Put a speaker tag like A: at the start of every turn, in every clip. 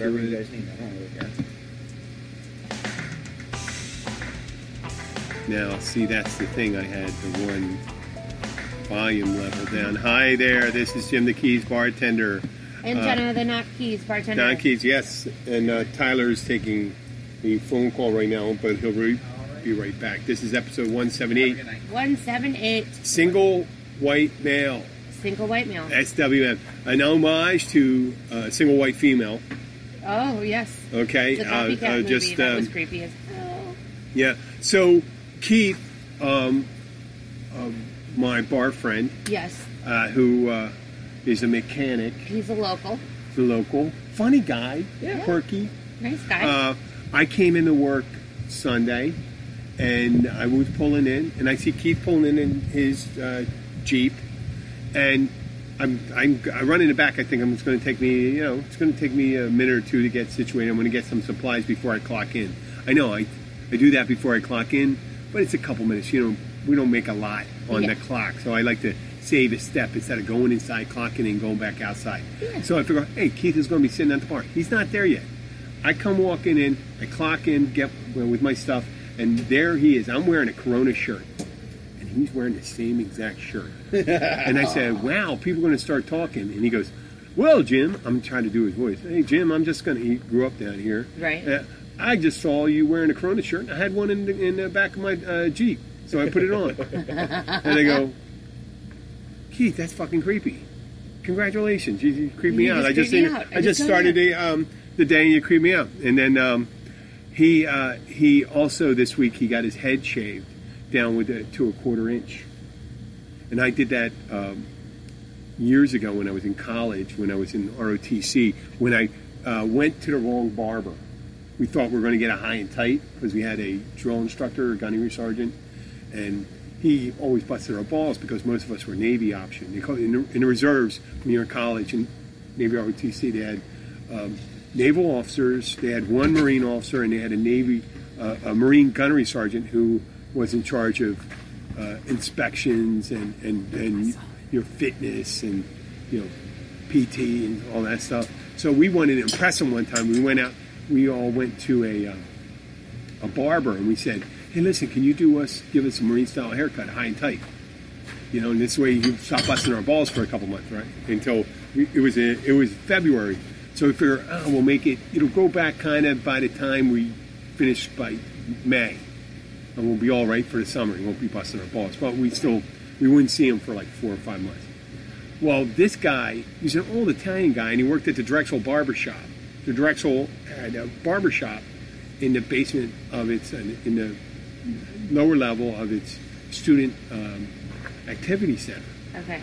A: whatever you guys need. I don't really care.
B: Now, see, that's the thing. I had the one volume level down. Hi there, this is Jim the Keys bartender.
C: And Jenna the Not Keys bartender.
B: Not Keys, yes. And Tyler's taking the phone call right now, but he'll be right back. This is episode 178.
C: 178.
B: Single white male.
C: Single white male.
B: SWM. An homage to single white female.
C: Oh, yes.
B: Okay.
C: The copycat movie.
B: Just,
C: that was creepy as hell.
B: Yeah. So, Keith, my bar friend.
C: Yes.
B: Who is a mechanic.
C: He's a local.
B: He's a local. Funny guy. Yeah. Quirky.
C: Nice guy.
B: I came into work Sunday, and I was pulling in, and I see Keith pulling in his Jeep, and I run in the back. I think it's going to take me, it's going to take me a minute or two to get situated. I'm going to get some supplies before I clock in. I know I do that before I clock in, but it's a couple minutes. We don't make a lot on the clock, so I like to save a step instead of going inside, clocking in, and going back outside. Yeah. So I figure, hey, Keith is going to be sitting at the bar. He's not there yet. I come walking in, I clock in, get with my stuff, and there he is. I'm wearing a Corona shirt, and he's wearing the same exact shirt. And I said, wow, people are going to start talking. And he goes, well, Jim, I'm trying to do his voice. Hey, Jim, he grew up down here.
C: Right.
B: I just saw you wearing a Corona shirt, and I had one in the back of my Jeep, so I put it on. And I go, Keith, that's fucking creepy. Congratulations, you creeped me out. I just started the day and you creeped me out. And then he also this week he got his head shaved down to a 1/4 inch. And I did that years ago when I was in college, when I was in ROTC, when I went to the wrong barber. We thought we were going to get a high and tight because we had a drill instructor, a gunnery sergeant, and he always busted our balls because most of us were Navy option. In the reserves, when you're in college, in Navy ROTC, they had naval officers, they had one Marine officer, and they had a Marine gunnery sergeant who was in charge of inspections and your fitness and PT and all that stuff. So we wanted to impress him one time. We all went to a barber, and we said, hey, listen, can you give us a Marine style haircut, high and tight? And this way you stop busting our balls for a couple months, right? Until it was February. So we figure, we'll make it'll go back kind of by the time we finish by May. And we'll be all right for the summer. We won't be busting our balls. But we wouldn't see him for like 4 or 5 months. Well, this guy, he's an old Italian guy, and he worked at the Drexel barbershop. The Drexel had a barbershop in the basement of in the lower level of its student activity center.
C: Okay.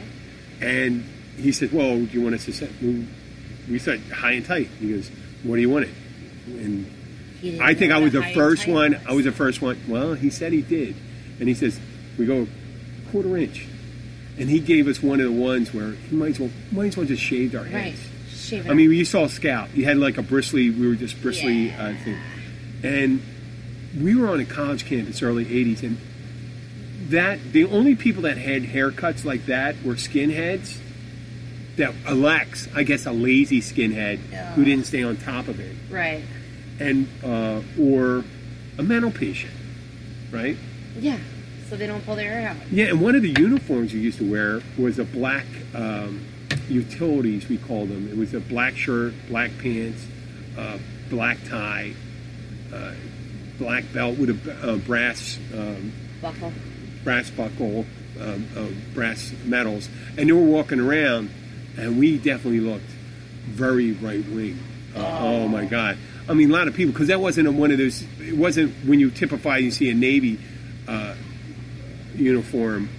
B: And he said, well, do you want us to set... We said high and tight. He goes, what do you want it? And I think I was the first one. I was the first one. Well, he said he did. And he says, we go 1/4 inch. And he gave us one of the ones where he might as well just shaved our heads.
C: Right. Shave it.
B: I mean, you saw scalp. He had like a bristly, we were just bristly thing. And we were on a college campus, early 80s, and the only people that had haircuts like that were skinheads. That a lazy skinhead who didn't stay on top of it.
C: Right.
B: And or a mental patient, right?
C: Yeah. So they don't pull their hair out.
B: Yeah, and one of the uniforms you used to wear was a black utilities, we called them. It was a black shirt, black pants, black tie, black belt with a brass
C: buckle,
B: brass medals, and they were walking around. And we definitely looked very right-wing. Oh, my God. I mean, a lot of people, because that wasn't one of those, it wasn't when you typify, you see a Navy uniform,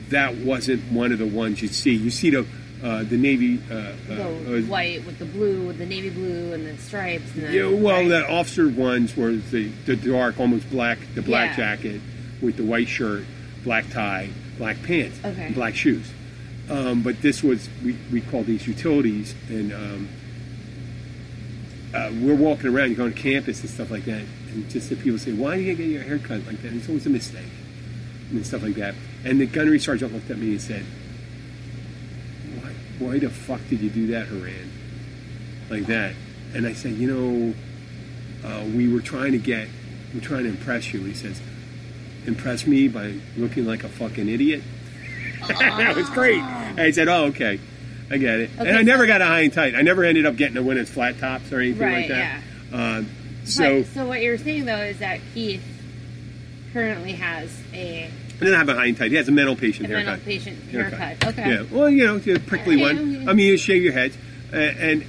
B: that wasn't one of the ones you'd see. You see the Navy...
C: the white with the blue, with the navy blue and the stripes. And
B: the officer ones were the dark, almost black, the black jacket with the white shirt, black tie, black pants, and black shoes. But this was, we call these utilities, and we're walking around, you go on campus and stuff like that, and just the people say, why do you get your hair cut like that? And it's always a mistake, and stuff like that. And the gunnery sergeant looked at me and said, why the fuck did you do that, Haran? Like that. And I said, you know, we're trying to impress you. He says, impress me by looking like a fucking idiot? That was great. And I said, oh, okay. I get it.
C: Okay,
B: and I never got a high and tight. I never ended up getting a one that's flat tops or anything like that.
C: Yeah.
B: So
C: what you're saying, though, is that Keith currently has
B: I didn't have a high and tight. He has a mental patient haircut.
C: mental patient haircut. Okay.
B: Yeah. Well, you know, a prickly one. I mean, you shave your heads. And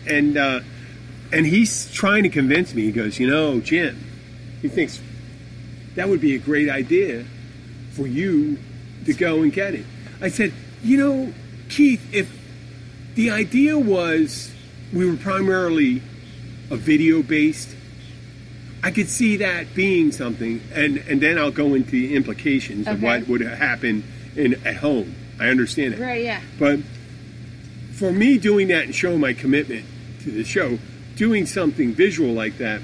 B: he's trying to convince me. He goes, you know, Jim, he thinks that would be a great idea for you to go and get it. I said, you know, Keith, if the idea was we were primarily a video-based, I could see that being something, and then I'll go into the implications of what would happen at home. I understand it.
C: Right, yeah.
B: But for me doing that and showing my commitment to the show, doing something visual like that,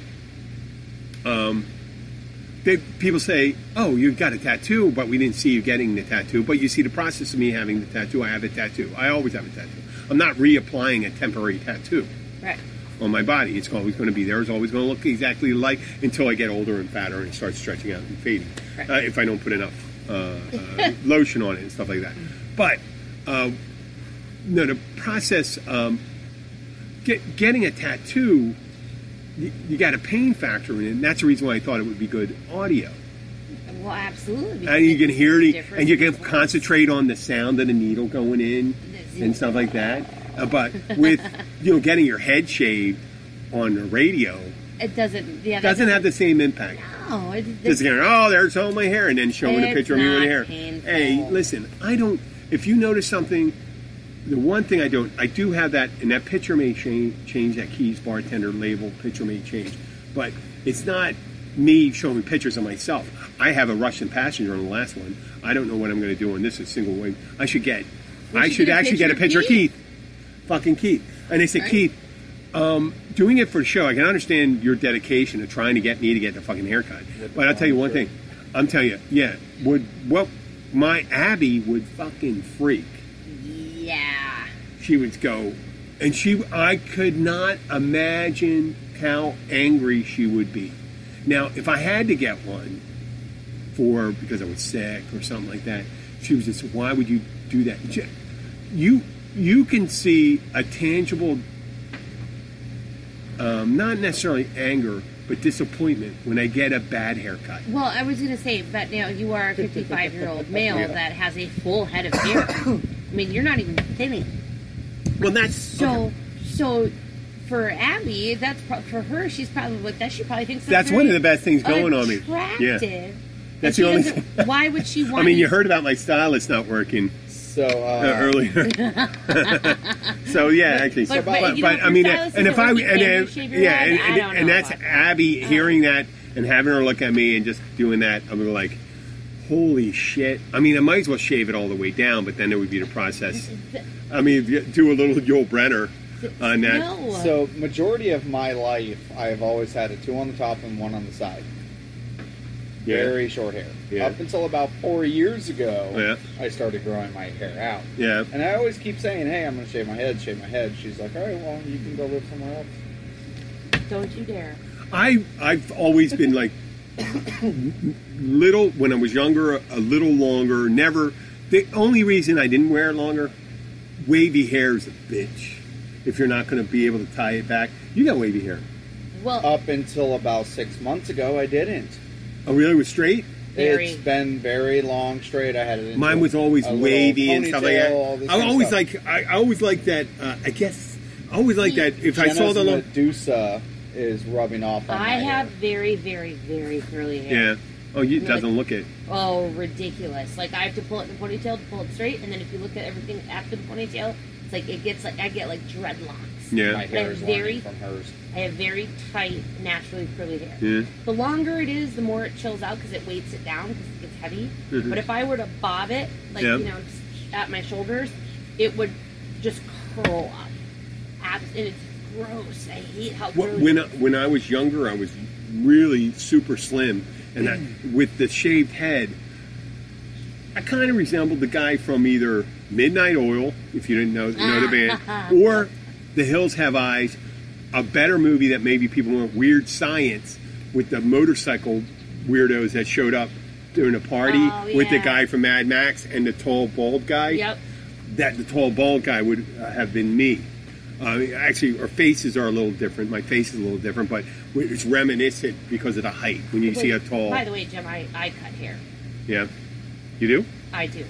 B: people say, oh, you got a tattoo, but we didn't see you getting the tattoo. But you see the process of me having the tattoo. I have a tattoo. I always have a tattoo. I'm not reapplying a temporary tattoo.
C: Right.
B: On my body. It's always going to be there. It's always going to look exactly like until I get older and fatter and it starts stretching out and fading. Right. If I don't put enough lotion on it and stuff like that. But no, the process, getting a tattoo, you got a pain factor in it, and that's the reason why I thought it would be good audio.
C: Well, absolutely.
B: And you can hear it, and you can concentrate on the sound of the needle going in and stuff like that. But with getting your head shaved on the radio,
C: it doesn't
B: have the same impact.
C: No,
B: just going, oh, there's all my hair, and then showing a picture of me with hair.
C: Painful.
B: Hey, listen, I don't. If you notice something, the one thing I do have that, and that picture may change. That Keys bartender label picture may change, but it's not me showing pictures of myself. I have a Russian passenger on the last one. I don't know what I'm going to do on this. A single wing. I should actually get a picture of Keith. Fucking Keith. And they said, right. Keith, doing it for the show, I can understand your dedication of trying to get me to get the fucking haircut. But I'll tell you one thing. I'm telling you, yeah, my Abby would fucking freak.
C: Yeah.
B: She would go, and I could not imagine how angry she would be. Now, if I had to get one because I was sick or something like that, she was just, why would you do that? You can see a tangible, not necessarily anger, but disappointment when I get a bad haircut.
C: Well, I was going to say, but now you are a 55-year-old male that has a full head of hair. I mean, you're not even thinning.
B: Well, that's...
C: So for Abby, for her, she probably thinks
B: that's one of the best things going on me.
C: Yeah.
B: That's the only thing.
C: Why would she want
B: I mean, you heard about my stylist not working.
A: So
B: earlier. So yeah, actually.
C: But
B: I mean, and if and that's Abby hearing that and having her look at me and just doing that, I'm like, holy shit. I mean, I might as well shave it all the way down, but then it would be the process. I mean, do a little Joel Brenner on that.
C: No.
A: So majority of my life, I've always had a 2 on the top and 1 on the side.
B: Yeah.
A: Very short hair.
B: Yeah.
A: Up until about 4 years ago, I started growing my hair out.
B: Yeah.
A: And I always keep saying, hey, I'm going to shave my head, shave my head. She's like, all right, well, you can go live somewhere else.
C: Don't you dare.
B: I've always been like little, when I was younger, a little longer, never. The only reason I didn't wear it longer, wavy hair is a bitch. If you're not going to be able to tie it back. You got wavy hair.
C: Well,
A: up until about 6 months ago, I didn't.
B: Oh, really? It was straight?
A: It's been very long straight. I had it.
B: Mine was always wavy and stuff like that. I always like that. I guess I always like that. If I saw the
A: Medusa is rubbing off. On
C: I have very, very, very curly hair.
B: Yeah. Oh, it doesn't look it.
C: Oh, ridiculous! Like I have to pull it in the ponytail to pull it straight, and then if you look at everything after the ponytail, it's like I get like dreadlocks.
B: Yeah.
A: My hair is learning from hers.
C: I have very tight, naturally curly hair.
B: Yeah.
C: The longer it is, the more it chills out because it weights it down because it gets heavy.
B: Mm-hmm.
C: But if I were to bob it, like just at my shoulders, it would just curl up. And it's gross. I hate how curly.
B: When I was younger, I was really super slim, and with the shaved head, I kind of resembled the guy from either Midnight Oil, if you didn't know the band, or The Hills Have Eyes. a better movie that maybe people want, Weird Science, with the motorcycle weirdos that showed up during a party with the guy from Mad Max and the tall bald guy.
C: Yep.
B: That the tall bald guy would have been me. Actually, our faces are a little different. My face is a little different, but it's reminiscent because of the height. When you see a tall...
C: By the way, Jim, I cut hair.
B: Yeah. You do?
C: I do.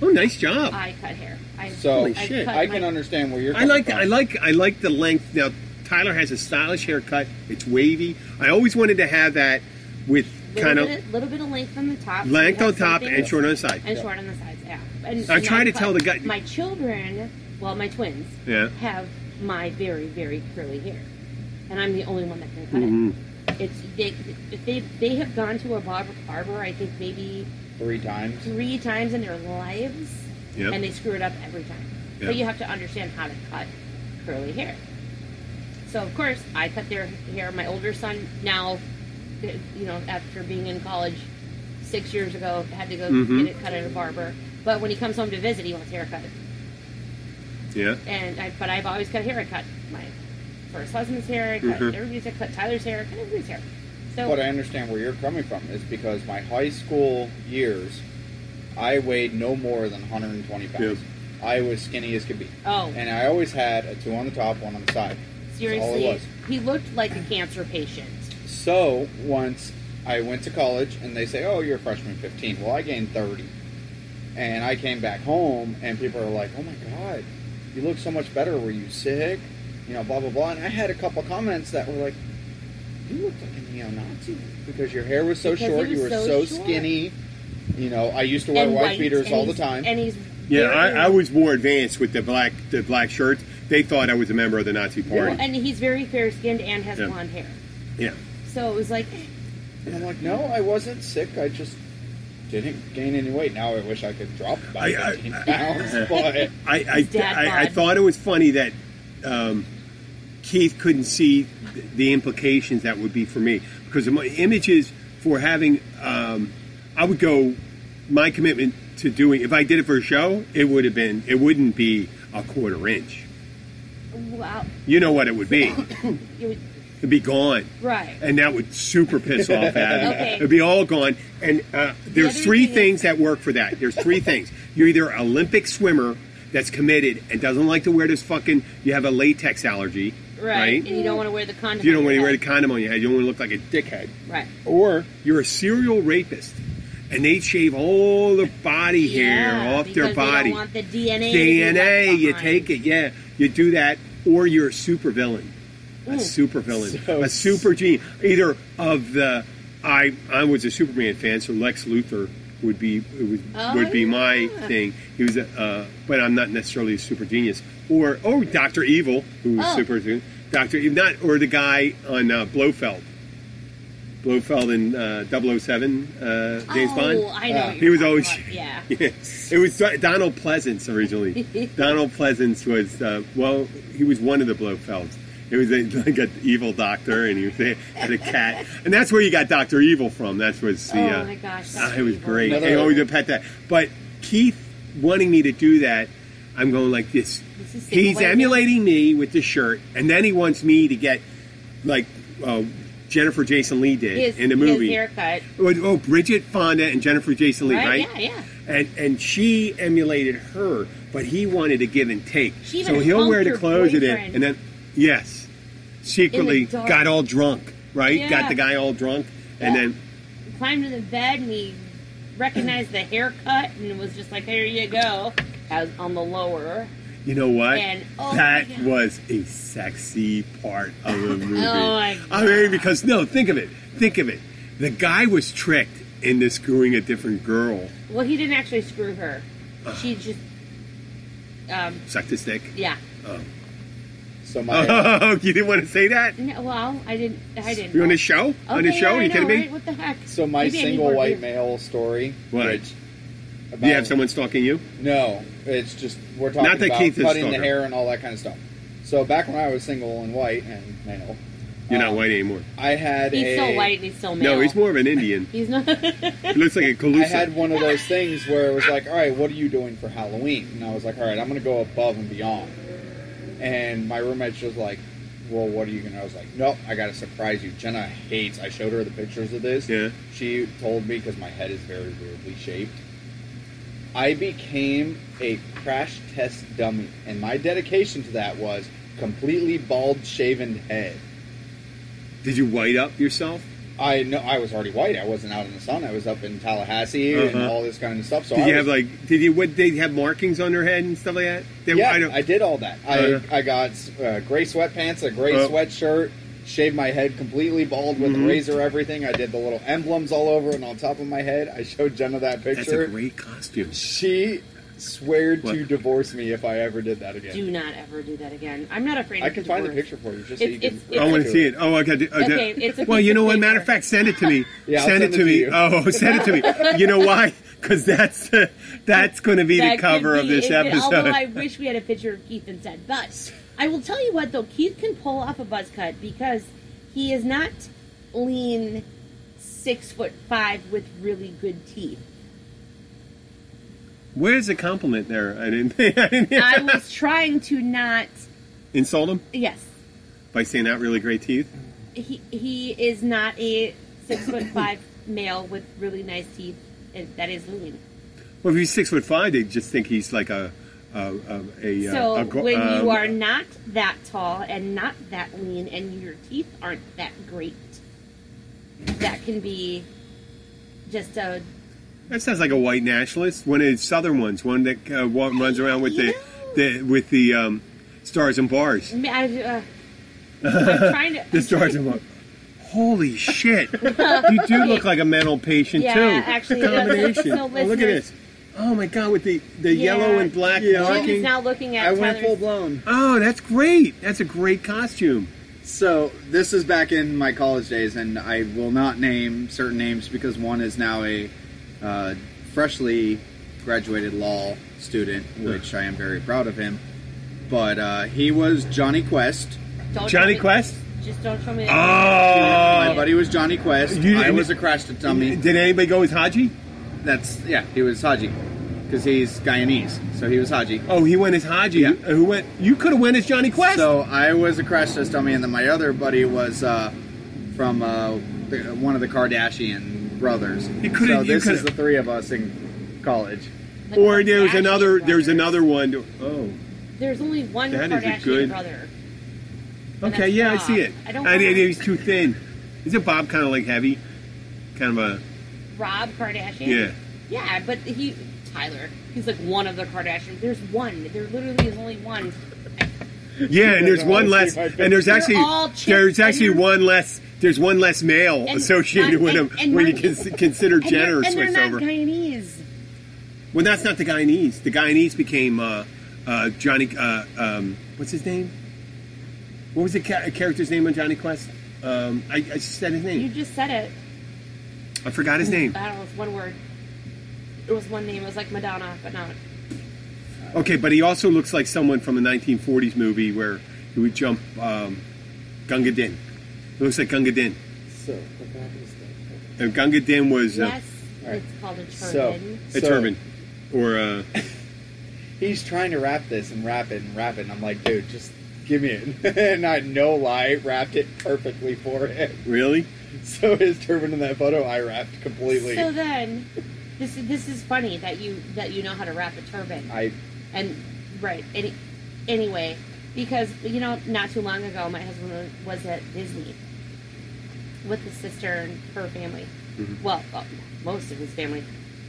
B: Oh, nice job.
C: I cut hair.
A: Holy shit. I can understand where you're coming from.
B: I like the length. Now, Tyler has a stylish haircut. It's wavy. I always wanted to have that with kind of...
C: little bit of length on the top.
B: Length on top and short on the side.
C: And short on the sides, yeah. And
B: I try to tell the guy...
C: My children, well, my twins, have my very, very curly hair. And I'm the only one that can cut it. They have gone to a barber, I think maybe...
A: 3 times?
C: 3 times in their lives. Yep. And they screw it up every time. Yep. But you have to understand how to cut curly hair. So, of course, I cut their hair. My older son now, after being in college 6 years ago, had to go get it cut at a barber. But when he comes home to visit, he wants a haircut.
B: Yeah.
C: But I've always cut hair. I cut my first husband's hair. I cut everybody's hair. I cut Tyler's hair. I cut everybody's hair. So,
A: but I understand where you're coming from. Is because my high school years, I weighed no more than 120 pounds. Yep. I was skinny as could be.
C: Oh.
A: And I always had a 2 on the top, 1 on the side.
C: Seriously,
A: that's all it was.
C: He looked like a cancer patient.
A: So once I went to college, and they say, "Oh, you're a freshman 15." Well, I gained 30, and I came back home, and people are like, "Oh my God, you look so much better. Were you sick?" Blah blah blah. And I had a couple comments that were like, "You look like a neo-Nazi because your hair was so short. You were so skinny." I used to wear wife beaters all the time.
C: And he's
B: I was more advanced with the black shirts. They thought I was a member of the Nazi Party.
C: Well, and he's very fair-skinned and has blonde hair.
B: Yeah.
C: So it was like...
A: And I'm like, no, I wasn't sick. I just didn't gain any weight. Now I wish I could drop about 15 pounds. But
B: I thought it was funny that Keith couldn't see the implications that would be for me. Because my images for having... I would go... My commitment to doing... If I did it for a show, it wouldn't be a 1/4 inch.
C: Wow.
B: You know what it would be. It'd be gone.
C: Right.
B: And that would super piss off Adam.
C: Okay.
B: It'd be all gone. And there's 3 things that work for that. There's 3 things. You're either an Olympic swimmer that's committed and doesn't like to wear this you have a latex allergy. Right.
C: And you don't want to wear the condom.
B: You don't want to wear the condom on your head. You don't want to look like a dickhead.
C: Right.
B: Or you're a serial rapist. And they shave all the body hair off their body.
C: They don't want the DNA.
B: You take it, you do that, or you're a super villain, a super villain, a super genius. Either of the, I was a Superman fan, so Lex Luthor would be my thing. He was, but I'm not necessarily a super genius. Or Dr. Evil, who was super Dr. Evil, or the guy on Blofeld. Blofeld in 007, James Bond.
C: I know.
B: He was always...
C: Yeah.
B: It was Donald Pleasance originally. Donald Pleasance was, he was one of the Blofelds. It was like an evil doctor, and he had a cat. And that's where you got Dr. Evil from. That was the...
C: oh my gosh.
B: It was great. He always would pet that. But Keith wanting me to do that, I'm going like this. He's emulating me with the shirt, and then he wants me to get, like... Jennifer Jason Leigh did in the movie.
C: His haircut.
B: Oh, Bridget Fonda and Jennifer Jason Leigh, right?
C: Yeah.
B: And she emulated her, but he wanted to give and take.
C: So
B: he'll wear the clothes in it, and then secretly got all drunk, right?
C: Yeah.
B: Got the guy all drunk, and then
C: climbed to the bed, and he recognized the haircut, and it was just like, "There you go," as on the lower.
B: You know what?
C: And,
B: that was a sexy part of the movie.
C: Oh my God.
B: I mean, because, think of it. The guy was tricked into screwing a different girl.
C: Well, he didn't actually screw her. She just...
B: sucked his dick?
C: Yeah.
B: Oh.
A: So
B: you didn't want to say that?
C: No, well, I didn't.
B: You on the show?
C: Okay,
B: on the show? Are you kidding me?
C: Right? What the heck?
A: So my single white male story.
B: What? Do you have someone stalking you?
A: No, it's just we're talking about cutting the hair and all that kind of stuff. So back when I was single and white and male,
B: you're not white anymore.
C: He's still white and he's still male.
B: No, he's more of an Indian.
C: He's not.
B: He looks like a Calusa.
A: I had one of those things where it was like, all right, what are you doing for Halloween? And I was like, all right, I'm going to go above and beyond. And my roommate's just like, well, what are you gonna? I was like, nope, I gotta surprise you. Jenna hates. I showed her the pictures of this.
B: Yeah.
A: She told me because my head is very weirdly shaped. I became a crash test dummy, and my dedication to that was completely bald, shaven head.
B: Did you white up yourself?
A: I know I was already white. I wasn't out in the sun. I was up in Tallahassee and all this kind of stuff. So
B: did you have like? Did you? What? They have markings on their head and stuff like that?
A: I did all that. I got gray sweatpants, a gray sweatshirt, shaved my head completely bald with a razor, everything. I did the little emblems all over and on top of my head. I showed Jenna that picture.
B: That's a great costume.
A: She swore to divorce me if I ever did that again.
C: Do not ever do that again. I'm not afraid of
A: I can find the picture for you just so you can...
B: I want to see it. Oh, okay. Well, you know what? Matter of fact, send it to me.
A: Yeah,
B: send it to me. Oh, send it to me. You know why? Because that's going to be the cover of this episode.
C: Although I wish we had a picture of Keith instead. But I will tell you what, though. Keith can pull off a buzz cut because he is not lean 6'5" with really good teeth.
B: Where's the compliment there?
C: I was trying to not
B: insult him.
C: Yes.
B: By saying not really great teeth.
C: He is not a 6'5" male with really nice teeth. That is lean.
B: Well, if he's 6'5", they just think he's like when
C: you are not that tall and not that lean, and your teeth aren't that great, that can be just a.
B: That sounds like a white nationalist. One of the southern ones, one that runs around with the stars and bars.
C: I'm trying to.
B: The stars and bars. Holy shit! You do look like a mental patient too.
C: Yeah, actually,
B: the combination.
C: So
B: look at this. Oh my god, with the yellow and black marking.
C: Jim is now looking at.
A: I went full blown.
B: Oh, that's great. That's a great costume.
A: So this is back in my college days, and I will not name certain names because one is now a freshly graduated law student, which I am very proud of him. But he was Johnny Quest.
B: Johnny Quest?
C: Just don't show me.
A: My buddy was Johnny Quest. I was a crash dummy.
B: Did anybody go with Haji?
A: He was Haji because he's Guyanese, so he was Haji.
B: Oh, he went as Haji.
A: Yeah.
B: Who went? You could have went as Johnny Quest.
A: So I was a crash test dummy, and then my other buddy was from one of the Kardashian brothers. So this is the three of us in college.
B: Or there's another one. Oh,
C: there's only one
B: that
C: Kardashian
B: is a good
C: brother.
B: Okay, yeah,
C: Bob.
B: I see it. He's too thin. Isn't Bob kind of like heavy? Kind of a
C: Rob Kardashian?
B: Yeah.
C: Yeah, but Tyler, he's like one of the Kardashians. There's one. There literally is only one.
B: Yeah, and there's one less. And there's actually one less. There's one less male associated with him where you can consider Jenner switched over.
C: And they're not Guyanese.
B: Well, that's not the Guyanese. The Guyanese became Johnny. What's his name? What was the character's name on Johnny Quest? I just said his name.
C: You just said it.
B: I forgot his name.
C: I don't know. It's one word. It was one name. It was like Madonna, but not.
B: Okay, but he also looks like someone from a 1940s movie where he would jump Gunga Din. It looks like Gunga Din.
A: So, what happens then?
B: And Gunga Din was...
C: Yes, it's called a turban.
B: A turban. Or
A: he's trying to wrap this and wrap it and wrap it, and I'm like, dude, just give me it. And I, no lie, wrapped it perfectly for him.
B: Really?
A: So his turban in that photo, I wrapped completely.
C: So then, this is funny that you know how to wrap a turban. Anyway, because not too long ago, my husband was at Disney with his sister and her family. Mm-hmm. Well, most of his family,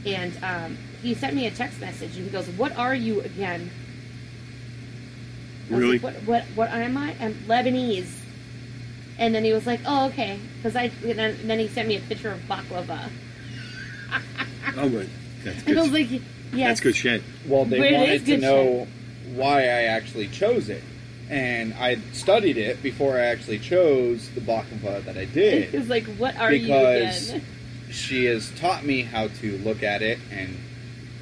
C: and he sent me a text message and he goes, "What are you again?"
B: Really?
C: Like, what am I? I'm Lebanese. And then he was like, "Oh, okay," because and then he sent me a picture of baklava.
B: Oh, good. That's good.
C: And I was like, "Yes,
B: that's good shit."
A: Well, they wanted to know why I actually chose it, and I studied it before I actually chose the baklava that I did.
C: He was like, "What are you again?"
A: Because she has taught me how to look at it and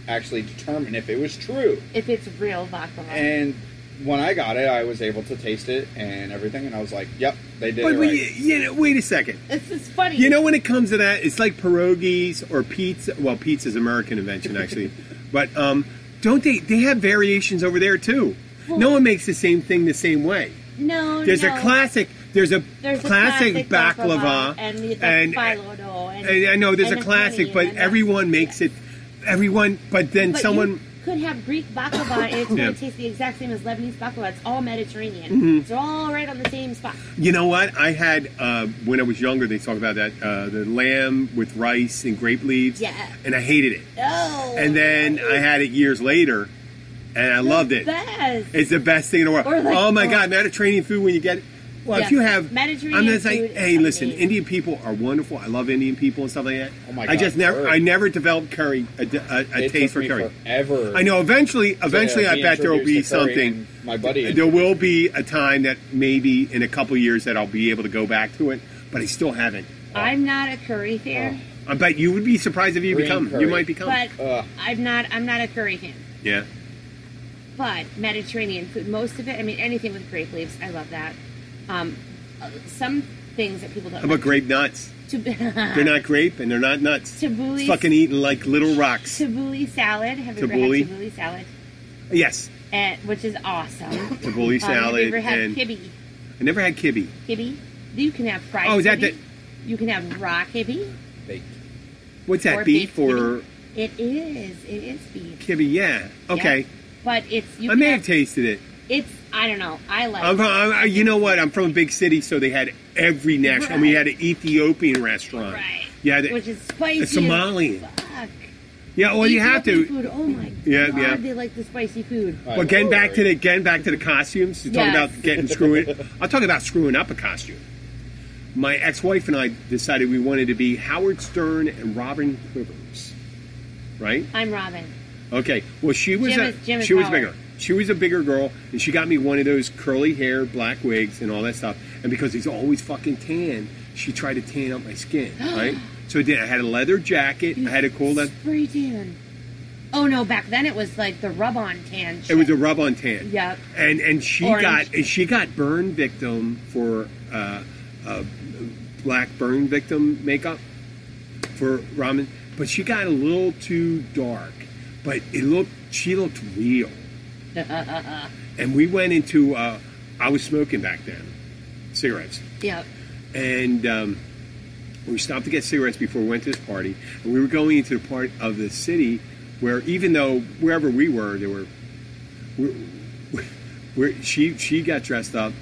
A: actually determine if it was true,
C: if it's real baklava.
A: And when I got it, I was able to taste it and everything, and I was like, "Yep, they did it right."
B: Wait a second.
C: This is funny.
B: When it comes to that, it's like pierogies or pizza. Well, pizza's American invention, actually. But don't they have variations over there, too? Well, no one makes the same thing the same way.
C: No,
B: There's
C: no.
B: a classic. There's a
C: There's
B: classic baklava,
C: and the phyllo dough.
B: And I know there's
C: and
B: a
C: the
B: classic,
C: honey
B: but
C: and
B: everyone makes it. Everyone, but then
C: but
B: someone.
C: You could have Greek baklava, and it's going to taste the exact same as Lebanese baklava. It's all Mediterranean.
B: Mm-hmm.
C: It's all right on the same spot.
B: You know what? I had when I was younger. They talk about that the lamb with rice and grape leaves.
C: Yeah.
B: And I hated it.
C: Oh.
B: And then I had it years later, and I loved it.
C: Best.
B: It's the best thing in the world.
C: Like,
B: oh my God, Mediterranean food when you get it. Well, if you have
C: Mediterranean
B: I'm just like,
C: food
B: hey,
C: is
B: listen,
C: amazing.
B: Indian people are wonderful. I love Indian people and stuff like that.
A: Oh my
B: I just
A: God,
B: I never developed curry a
A: It
B: taste for
A: took me
B: curry.
A: forever.
B: I know. Eventually, I bet there will be
A: introduced to curry,
B: something.
A: and my buddy.
B: There will be a time that maybe in a couple years that I'll be able to go back to it, but I still haven't.
C: I'm not a curry fan,
B: I bet you would be surprised if you
A: Green
B: become.
A: curry.
B: You might become.
C: but I'm not a curry fan.
B: Yeah.
C: But Mediterranean food, most of it. I mean, anything with grape leaves, I love that. Some things that people don't.
B: How about grape nuts? They're not grape and they're not nuts.
C: Tabbouleh.
B: It's fucking eating like little rocks.
C: Tabbouleh salad. Have you
B: Tabbouleh?
C: ever had tabbouleh salad?
B: Yes.
C: Which is awesome.
B: Tabbouleh salad.
C: Have you ever had
B: and
C: kibbe?
B: I never had kibbe.
C: Kibbe? You can have fried
B: Oh, is that
C: kibbe. You can have raw kibbe.
A: Baked.
B: What's that?
C: Or
B: Beef
C: baked
B: or
C: kibbe. It is beef.
B: kibbe? Yeah. Okay.
C: Yeah. But it's you
B: I
C: can
B: may have tasted it.
C: It's I don't know. I like it.
B: You know what? I'm from a big city, so they had every national.
C: Right.
B: We had an Ethiopian restaurant.
C: Right.
B: Yeah.
C: Which is spicy.
B: A Somalian.
C: Fuck.
B: Yeah. Well, you have to.
C: Food. Oh my
B: Yeah,
C: god,
B: yeah.
C: they like the spicy food.
A: Right.
B: Well, getting back to the costumes. You talk
C: Yes.
B: about getting screwing. I'll talk about screwing up a costume. My ex-wife and I decided we wanted to be Howard Stern and Robin Quivers. Right?
C: I'm Robin.
B: Okay. Well, she was
C: Jim is
B: she was
C: Howard.
B: bigger. She was a bigger girl, and she got me one of those curly hair, black wigs, and all that stuff. And because he's always fucking tan, she tried to tan up my skin. Right? So I had a leather jacket. I had a cool leather.
C: Spray tan. Oh no! Back then it was like the rub-on tan. Shit.
B: It was a rub-on tan.
C: Yep.
B: And she
C: Orange.
B: got burn victim for black burn victim makeup for ramen, but she got a little too dark. But she looked real. And we went into I was smoking back then, cigarettes.
C: Yep.
B: And we stopped to get cigarettes before we went to this party, and we were going into the part of the city where even though wherever we were, there were. She got dressed up,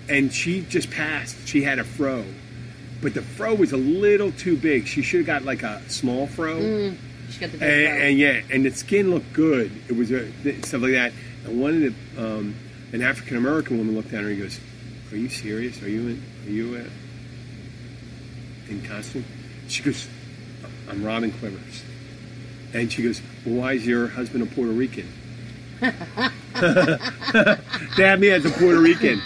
B: and she just passed. She had a fro, but the fro was a little too big. She should have got like a small fro.
C: She got the big fro.
B: And yeah, and the skin looked good. It was stuff like that. And one of the an African American woman looked at her and he goes, "Are you serious? Are you in costume?" She goes, "I'm Robin Quivers." And she goes, "Well, why is your husband a Puerto Rican?" They had me as a Puerto Rican.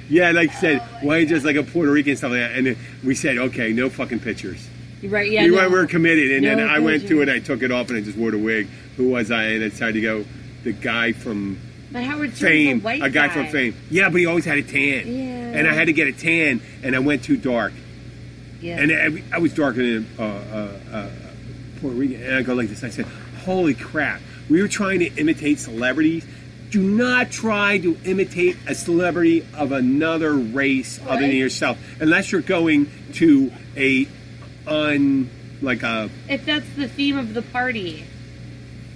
B: Yeah, like I said, why you just like a Puerto Rican, stuff like that. And then we said, okay, no fucking pictures.
C: Right, yeah.
B: We were committed. And then
C: No
B: I went to it,
C: pictures.
B: I took it off, and I just wore the wig. Who was I? And I decided to go, the guy from
C: But Howard Stern's
B: Fame.
C: a white
B: A guy from Fame. Yeah, but he always had a tan.
C: Yeah.
B: And I had to get a tan, and I went too dark.
C: Yeah.
B: And I was darker than Puerto Rican. And I go like this. I said, holy crap. We were trying to imitate celebrities. Do not try to imitate a celebrity of another race other than
C: Right.
B: yourself. Unless you're going to
C: if that's the theme of the party.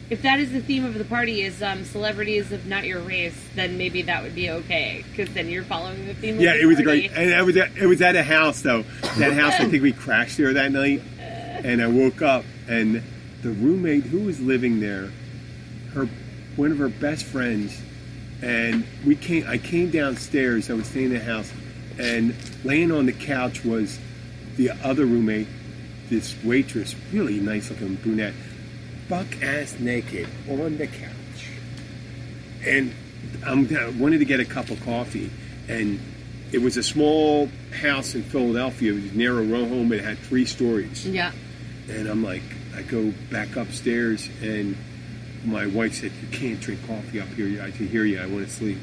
C: If that is the theme of the party is celebrities of not your race, then maybe that would be okay because then you're following the theme.
B: Yeah,
C: of the
B: it was
C: party.
B: great. And it was at a house, though. That house, I think we crashed there that night. And I woke up, and the roommate who was living there, one of her best friends, and I came downstairs. I was staying in the house, and laying on the couch was the other roommate, this waitress, really nice looking brunette, buck ass naked on the couch. And I wanted to get a cup of coffee, and it was a small house in Philadelphia. It was near a row home. It had 3 stories.
C: Yeah.
B: And I'm like, I go back upstairs, and my wife said, "You can't drink coffee up here. I can hear you. I want to sleep.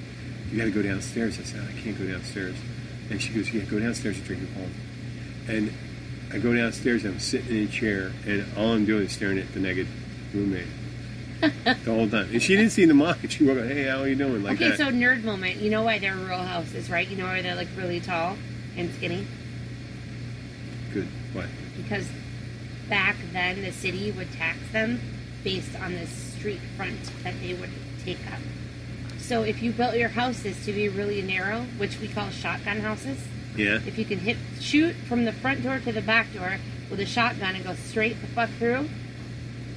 B: You got to go downstairs." I said, "I can't go downstairs." And she goes, "Yeah, go downstairs and drink your coffee." And I go downstairs, and I'm sitting in a chair, and all I'm doing is staring at the naked roommate. the whole time. And she didn't see the mom. She was like, hey, how are you doing? Like
C: okay,
B: that.
C: so nerd moment. You know why they're rural houses, right? You know why they're like really tall and skinny?
B: Good. What?
C: Because back then the city would tax them based on the street front that they would take up. So if you built your houses to be really narrow, which we call shotgun houses,
B: Yeah.
C: if you can shoot from the front door to the back door with a shotgun and go straight the fuck through,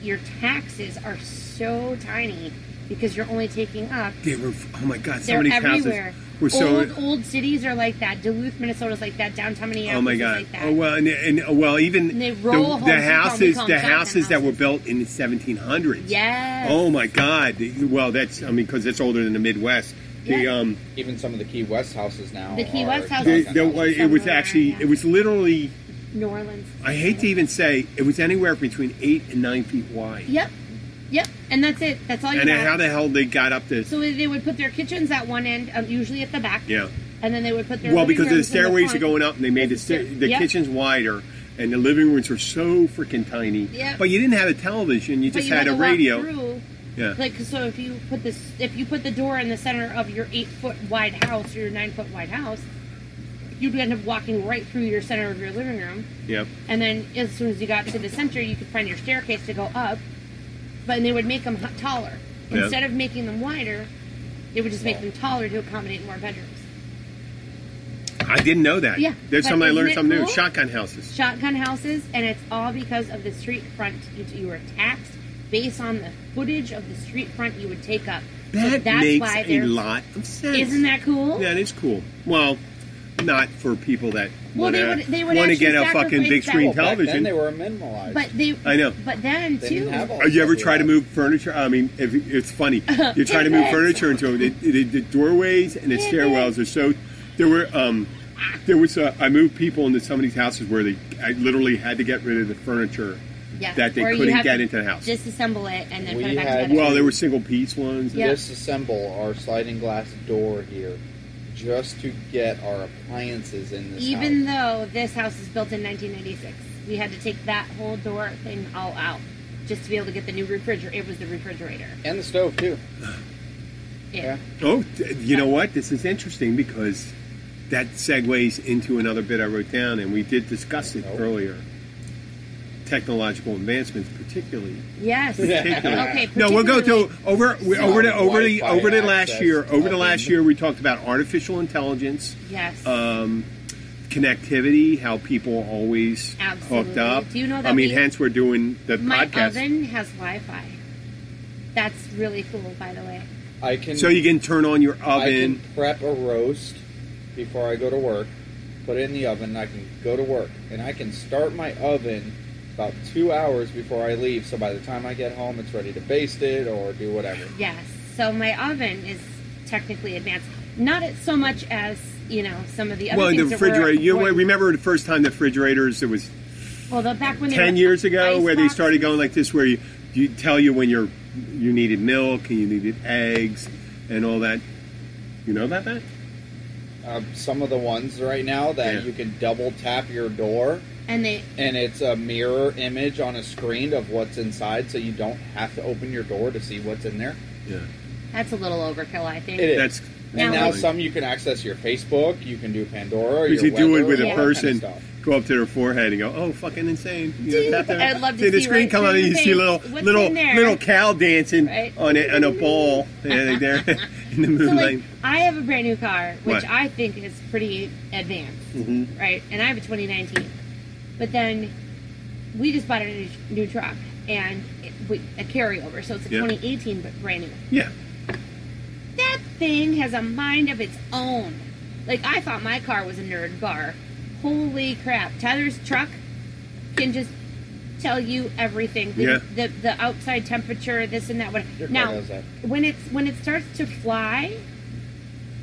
C: your taxes are so tiny because you're only taking up.
B: They were, oh my God,
C: They're
B: some of these
C: everywhere.
B: houses were so.
C: Old cities are like that. Duluth, Minnesota's like that. Downtown Minneapolis
B: Oh my
C: is
B: God!
C: like that.
B: Oh well, and well, even
C: And they roll homes,
B: the
C: we
B: houses,
C: call
B: the
C: them shotgun
B: houses that were
C: houses.
B: built in the 1700s.
C: Yes.
B: Oh my God! Well, that's because it's older than the Midwest.
C: Yeah.
A: Even some of the Key West houses now.
C: The Key
A: are
C: West houses.
A: shotgun houses.
B: It was
C: Somewhere,
B: actually,
C: yeah.
B: it was literally.
C: New Orleans.
B: I hate to even say it was anywhere between 8 and 9 feet wide.
C: Yep. And that's it. That's all you
B: And
C: got.
B: how the hell they got up to?
C: So they would put their kitchens at one end, usually at the back.
B: Yeah.
C: And then they would put their
B: Well,
C: living
B: because the
C: rooms in
B: stairways are
C: front.
B: going up, and they made the
C: Yep.
B: kitchens wider, and the living rooms were so freaking tiny.
C: Yep.
B: But you didn't have a television; you
C: But
B: just
C: you
B: had
C: to
B: a
C: walk
B: radio.
C: through.
B: Yeah.
C: Like, so if you put the door in the center of your 8-foot wide house, or your 9-foot wide house, you'd end up walking right through your center of your living room.
B: Yep.
C: And then as soon as you got to the center, you could find your staircase to go up. But they would make them taller.
B: Yeah.
C: Instead of making them wider, they would just make them taller to accommodate more bedrooms.
B: I didn't know that.
C: Yeah,
B: There's
C: but
B: something I
C: isn't
B: learned
C: it
B: something new.
C: cool?
B: Shotgun houses.
C: Shotgun houses, and it's all because of the street front. You were taxed based on the footage of the street front you would take up. So
B: That
C: that's
B: makes
C: why
B: a
C: they're-
B: lot of sense.
C: Isn't that cool?
B: Yeah, it is cool. Well, not for people that
C: Well,
B: want
C: they would
B: to
C: actually
B: get a fucking
C: sacrifice
B: big
C: that.
B: screen
A: Well, back then
B: television.
A: they were minimalized.
C: But they,
B: I know.
C: But then
A: They
C: too,
A: didn't have all
B: Have you ever
A: stuff we
B: tried to
A: had.
B: move furniture? I mean, it's funny. You try to move furniture into the doorways and the stairwells are so. There was I moved people into some of these houses where I literally had to get rid of the furniture
C: yeah,
B: that they
C: or you
B: couldn't
C: have
B: get
C: to
B: into the house.
C: disassemble it and then
A: We
C: put it back
A: had-
C: together.
B: Well, there were single piece ones.
C: Yeah.
A: Disassemble our sliding glass door here just to get our appliances in this
C: Even
A: house.
C: though this house is built in 1996, we had to take that whole door thing all out just to be able to get the new refrigerator. It was the refrigerator.
A: And the stove, too.
C: Yeah.
B: Oh, you know what? This is interesting because that segues into another bit I wrote down, and we did discuss it
A: Nope.
B: earlier. Technological advancements, particularly.
C: Yes.
B: Particularly.
C: Okay.
B: No, we'll go
C: particularly-
B: to over
A: Wi-Fi
B: the last
A: access
B: year. Over the
A: of
B: last
A: them.
B: year, we talked about artificial intelligence,
C: Yes.
B: connectivity, how people always hooked
C: Absolutely.
B: up.
C: Do you know that
B: I mean,
C: we-
B: hence we're doing the
C: My
B: podcast.
C: oven has Wi-Fi. That's really cool, by the way.
A: I can,
B: So you can turn on your
A: I
B: oven.
A: can prep a roast before I go to work, put it in the oven, I can go to work. And I can start my oven about 2 hours before I leave, so by the time I get home, it's ready to baste it or do whatever.
C: Yes. So my oven is technically advanced. Not so much as, some of the other
B: Well, the
C: things that were-
B: refrigerator. You
C: were-
B: remember the first time the refrigerators? It was
C: Well, back when they
B: 10
C: were
B: years ago,
C: ice
B: where they
C: boxes.
B: started going like this, where you tell you when you needed milk and you needed eggs and all that. You know about that?
A: Some of the ones right now that
B: Yeah.
A: you can double tap your door,
C: And they
A: and it's a mirror image on a screen of what's inside, so you don't have to open your door to see what's in there.
B: Yeah.
C: that's a little overkill, I think.
A: It is.
B: That's
A: And
C: Now-
A: now some you can access your Facebook, you can do Pandora,
B: Because
A: your
B: you do it
A: weather,
B: with a
A: all that kind of
B: person,
A: stuff.
B: go up to their forehead and go, "Oh, fucking insane!" Tap that.
C: I'd love to
B: See the
C: see
B: screen
C: right
B: come on,
C: through
B: and you
C: the
B: see
C: face.
B: little
C: What's in there?
B: little cow dancing
C: Right.
B: on a ball and there in the
C: So,
B: moonlight.
C: like, I have a brand new car, which
B: What?
C: I think is pretty advanced,
B: Mhm.
C: right? And I have a 2019. But then we just bought a new truck, and a carryover, so it's a
B: Yeah.
C: 2018, but brand new.
B: Yeah.
C: That thing has a mind of its own. Like, I thought my car was a nerd car. Holy crap. Tyler's truck can just tell you everything.
B: Yeah.
C: The outside temperature, this and that.
A: Your car
C: Now,
A: does that.
C: when it starts to fly,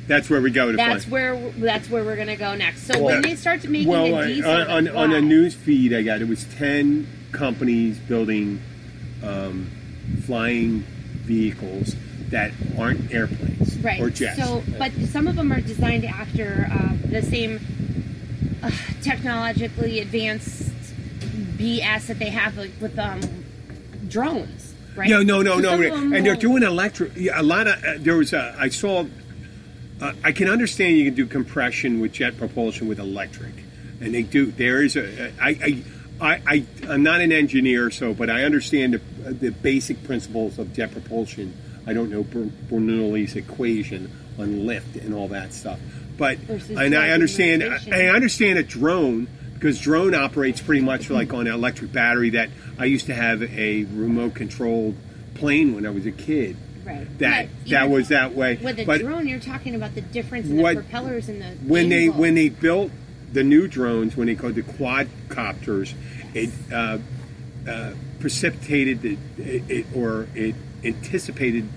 B: That's where we go to
C: that's
B: fly.
C: where we're gonna go next. So
B: Well,
C: when they start to make
B: Well,
C: a diesel
B: on
C: that
B: a
C: flies-
B: news feed I got, it was 10 companies building flying vehicles that aren't airplanes
C: right.
B: or jets.
C: So, but some of them are designed after the same technologically advanced BS that they have, like with drones. right?
B: No.
C: So some of them
B: And they're
C: won't.
B: doing electric. Yeah, a lot of I saw. I can understand you can do compression with jet propulsion with electric, and they do. There is I'm not an engineer, but I understand the basic principles of jet propulsion. I don't know Bernoulli's equation on lift and all that stuff, but and I understand a drone, because drone operates pretty much like on an electric battery. That I used to have a remote controlled plane when I was a kid.
C: Right.
B: That was that way.
C: With a
B: but
C: drone, you're talking about the difference in the propellers and the
B: when
C: angle.
B: they built the new drones, when they called the quadcopters, it precipitated it anticipated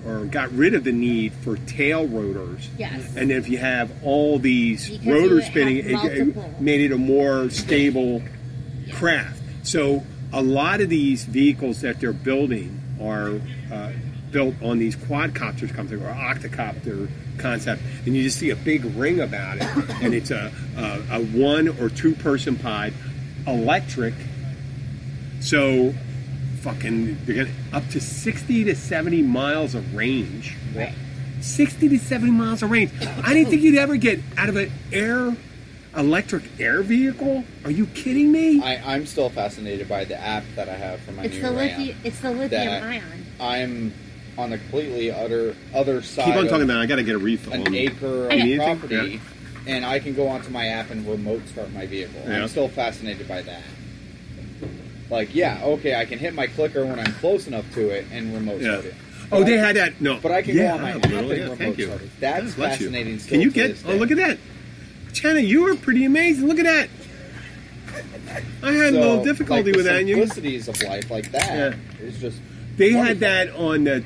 B: or got rid of the need for tail rotors.
C: Yes.
B: And if you have all these
C: Because
B: rotors
C: you
B: spinning,
C: have
B: it made it a more stable craft. So a lot of these vehicles that they're building are built on these quadcopters or octocopter concept, and you just see a big ring about it, and it's a 1 or 2 person pod, electric. So fucking they're gonna up to 60 to 70 miles of range.
C: Right.
B: 60 to 70 miles of range. I didn't think you'd ever get out of an electric air vehicle. Are you kidding me?
A: I'm still fascinated by the app that I have for my new Ram.
C: It's the lithium ion.
A: I'm on the completely other side.
B: Keep on talking about it. I got to get a refill.
A: An acre of property, and I can go onto my app and remote start my vehicle.
B: Yeah.
A: I'm still fascinated by that. Like, I can hit my clicker when I'm close enough to it and remote start it.
B: But they had that. No,
A: but I can go on my app and
B: really,
A: remote
B: thank you.
A: start it. That's fascinating.
B: Can you get? Oh, look at that, Channa! You are pretty amazing. Look at that. I had a little difficulty with that.
A: The simplicities of life like that is just.
B: They had that on the.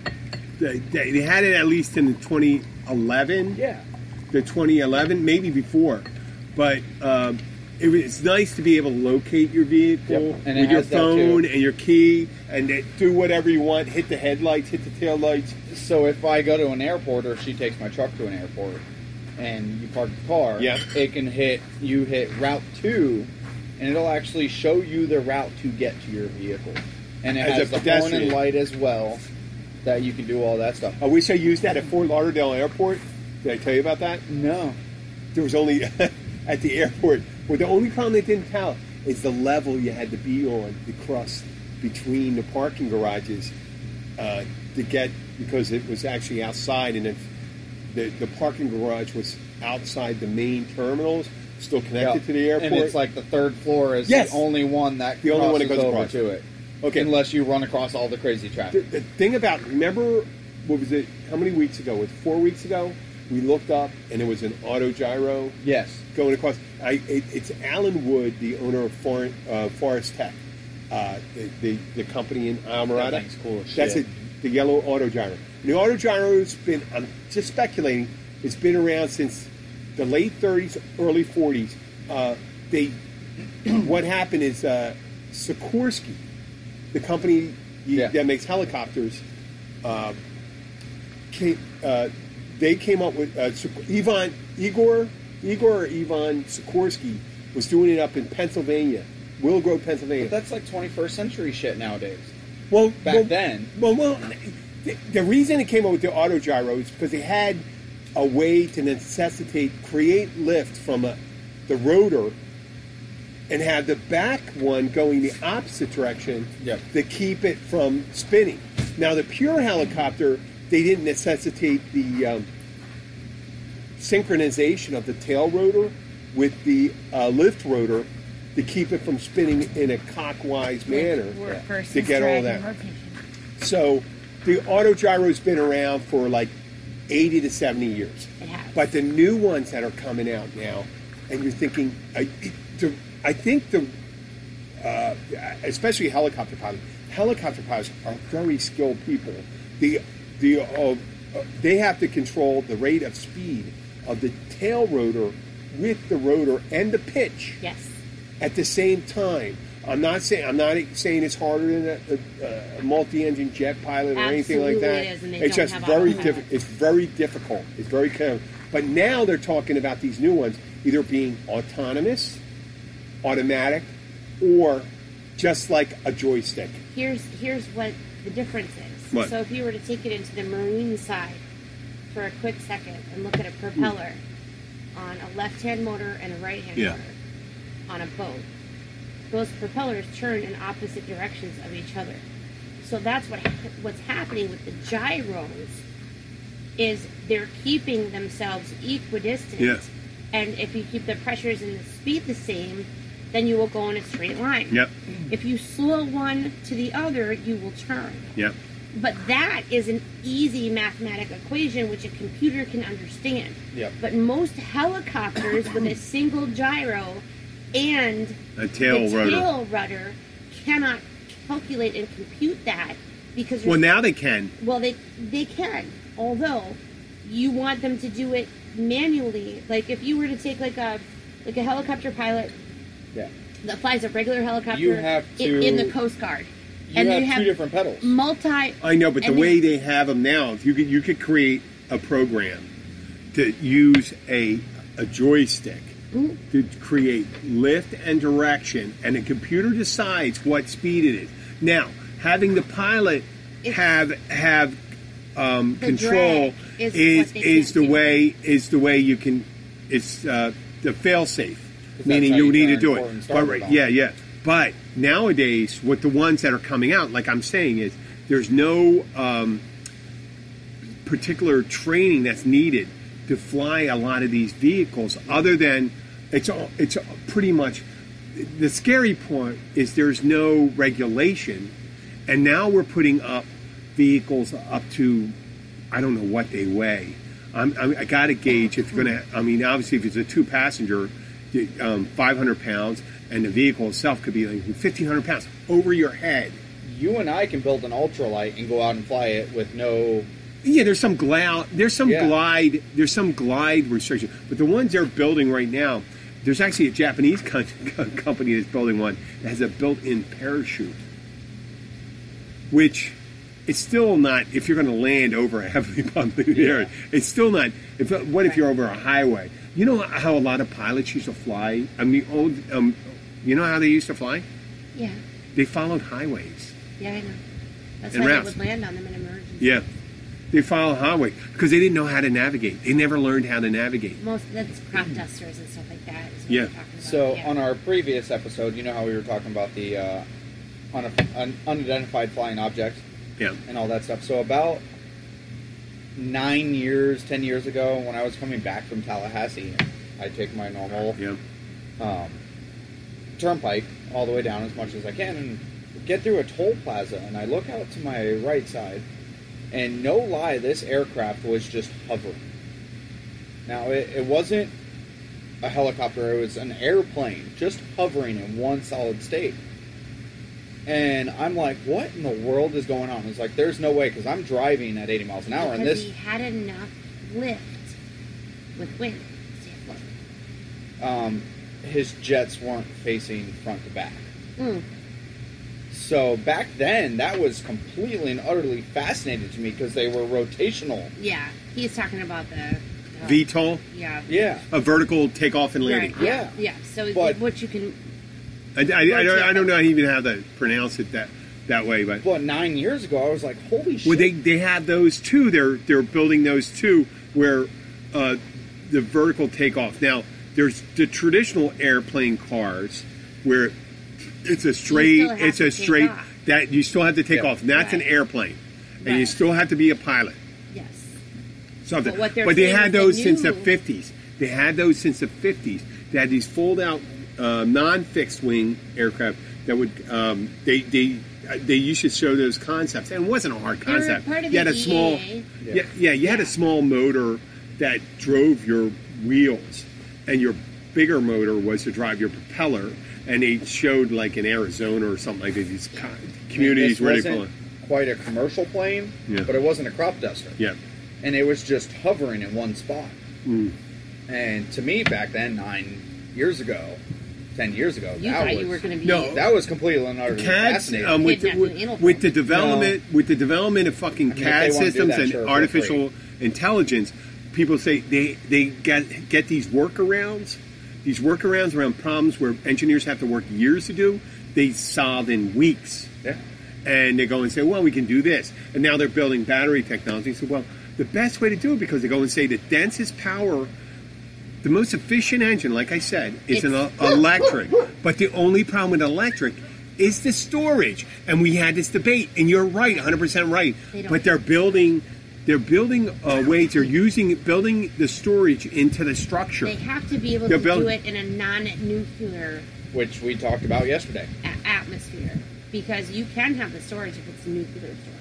B: They had it at least in 2011.
A: Yeah.
B: The 2011, maybe before, but it's nice to be able to locate your vehicle with your phone and your key, and do whatever you want. Hit the headlights, hit the tail lights.
A: So if I go to an airport, or she takes my truck to an airport, and you park the car, it can hit Route 2, and it'll actually show you the route to get to your vehicle, and it has the horn and light as well, that you can do all that stuff.
B: I wish I used that at Fort Lauderdale Airport. Did I tell you about that?
A: No.
B: There was only at the airport. Well, the only problem they didn't tell is the level you had to be on to cross between the parking garages to get, because it was actually outside, and the parking garage was outside the main terminals, still connected to the airport.
A: And it's like the third floor is the only one that crosses over to it.
B: Okay.
A: Unless you run across all the crazy traffic.
B: The thing about, remember, what was it, how many weeks ago? Was it 4 weeks ago? We looked up, and it was an auto gyro.
A: Yes.
B: Going across. It's Alan Wood, the owner of Forest Tech, the company in Almirada.
A: That thing's cool as
B: That's
A: shit.
B: the yellow auto gyro. And the auto gyro's been, I'm just speculating, it's been around since the late 30s, early 40s. What happened is Sikorsky, the company that makes helicopters, they came up with Igor Sikorsky was doing it up in Pennsylvania, Willow Grove, Pennsylvania.
A: But that's like 21st century shit nowadays.
B: Well,
A: then.
B: Well, the reason it came up with the auto gyro is because they had a way to create lift from the rotor, and have the back one going the opposite direction to keep it from spinning. Now, the pure helicopter, they didn't necessitate the synchronization of the tail rotor with the lift rotor to keep it from spinning in a clockwise manner to get all that. So the auto gyro's been around for like 80 to 70 years.
C: It has. But
B: the new ones that are coming out now, and you're thinking, I think especially helicopter pilots are very skilled people. They have to control the rate of speed of the tail rotor with the rotor and the pitch at the same time. I'm not saying it's harder than a multi-engine jet pilot or anything like that. It's just very difficult. It's very difficult. It's very kind. But now they're talking about these new ones either being autonomous, automatic, or just like a joystick.
C: Here's what the difference is.
B: What?
C: So if you were to take it into the marine side for a quick second and look at a propeller on a left-hand motor and a right-hand motor on a boat, those propellers turn in opposite directions of each other. So that's what's happening with the gyros is they're keeping themselves equidistant.
B: Yeah.
C: And if you keep the pressures and the speed the same, then you will go in a straight line.
B: Yep.
C: If you slow one to the other, you will turn.
B: Yep.
C: But that is an easy mathematical equation which a computer can understand.
A: Yep.
C: But most helicopters with a single gyro and
B: A tail
C: the
B: rudder.
C: tail rudder cannot calculate and compute that because
B: Well, now they can.
C: well they can, although you want them to do it manually. Like if you were to take like a helicopter pilot
A: Yeah.
C: that flies a regular helicopter
A: You have to-
C: in the Coast Guard.
A: You have two different pedals.
B: I know, but the way they have them now, if you could create a program to use a joystick to create lift and direction, and the computer decides what speed it is. Now, having the pilot have control is the way you can. It's the fail safe, meaning you need to do it. But But nowadays, with the ones that are coming out, like I'm saying, is there's no particular training that's needed to fly a lot of these vehicles, other than it's pretty much. The scary point is there's no regulation, and now we're putting up vehicles up to, I don't know what they weigh. I got to gauge if you're going to. I mean, obviously, if it's a 2-passenger, 500 pounds. And the vehicle itself could be like 1,500 pounds over your head.
A: You and I can build an ultralight and go out and fly it with no.
B: Yeah, there's some glide restriction, but the ones they're building right now, there's actually a Japanese company that's building one that has a built-in parachute, which it's still not. If you're going to land over a heavily populated area, it's still not. What if you're over a highway? You know how a lot of pilots used to fly? I mean, you know how they used to fly?
C: Yeah.
B: They followed highways.
C: Yeah, I know. That's
B: And
C: why
B: routes.
C: they would land on them in emergency.
B: Yeah. They followed highway because they didn't know how to navigate. They never learned how to navigate.
C: That's crop dusters and stuff like that. Is what
B: Yeah.
C: we're talking about.
A: So
C: yeah.
A: on our previous episode, you know how we were talking about the an unidentified flying object
B: Yeah.
A: and all that stuff. So about 10 years ago, when I was coming back from Tallahassee, I take my normal turnpike all the way down as much as I can and get through a toll plaza, and I look out to my right side, and no lie, this aircraft was just hovering. Now, it wasn't a helicopter, it was an airplane just hovering in one solid state. And I'm like, what in the world is going on? It's like, there's no way, because I'm driving at 80 miles an hour, and
C: Because
A: this...
C: he had enough lift with wind to stay afloat.
A: His jets weren't facing front to back.
C: Mm.
A: So back then, that was completely and utterly fascinating to me because they were rotational.
C: Yeah, he's talking about the
B: VTOL?
C: Yeah.
A: Yeah.
B: A vertical takeoff and landing.
C: Right. Yeah. Yeah. So
A: But-
C: what you can.
B: I don't know even how to pronounce it that way, but...
A: Well, 9 years ago, I was like, holy shit.
B: Well, they have those too. They're building those too, where the vertical takeoff. Now, there's the traditional airplane cars where it's a straight.
C: off.
B: That you still have to take off. And that's an
C: Right.
B: airplane, and you
C: Right.
B: still have to be a pilot.
C: Yes.
B: Something.
C: But what they're
B: But they
C: saying
B: had
C: is the
B: those since the
C: new-
B: 50s. They had those since the 50s. They had these fold-out non-fixed wing aircraft that would they used to show those concepts, and it wasn't a hard
C: They were
B: concept.
C: part of
B: You had
C: the
B: a small,
C: EA.
B: you had a small motor that drove your wheels, and your bigger motor was to drive your propeller. And they showed, like in Arizona or something like that, these communities
A: This
B: where they
A: wasn't quite a commercial plane,
B: Yeah.
A: but it wasn't a crop duster.
B: Yeah.
A: And it was just hovering in one spot.
B: Mm.
A: And to me, back then, 10 years ago,
C: You thought you were going to be.
B: No.
A: that was completely and utterly
B: CAD's
A: fascinating.
B: with
C: Kidnapping anal
B: with the
C: form.
B: development of fucking
A: I mean, if
B: CAD
A: they wanna do
B: systems
A: that,
B: and
A: sure, feel
B: artificial intelligence, people say they get these workarounds around problems where engineers have to work years to do. They solve in weeks,
A: Yeah.
B: and they go and say, well, we can do this. And now they're building battery technology. So, well, the best way to do it, because they go and say the densest power, the most efficient engine, like I said, is an electric. But the only problem with electric is the storage. And we had this debate, and you're right, 100% right. But they're building ways, building the storage into the structure.
C: They have to be able to do it in a non-nuclear,
A: which we talked about yesterday,
C: atmosphere. Because you can have the storage if it's nuclear storage.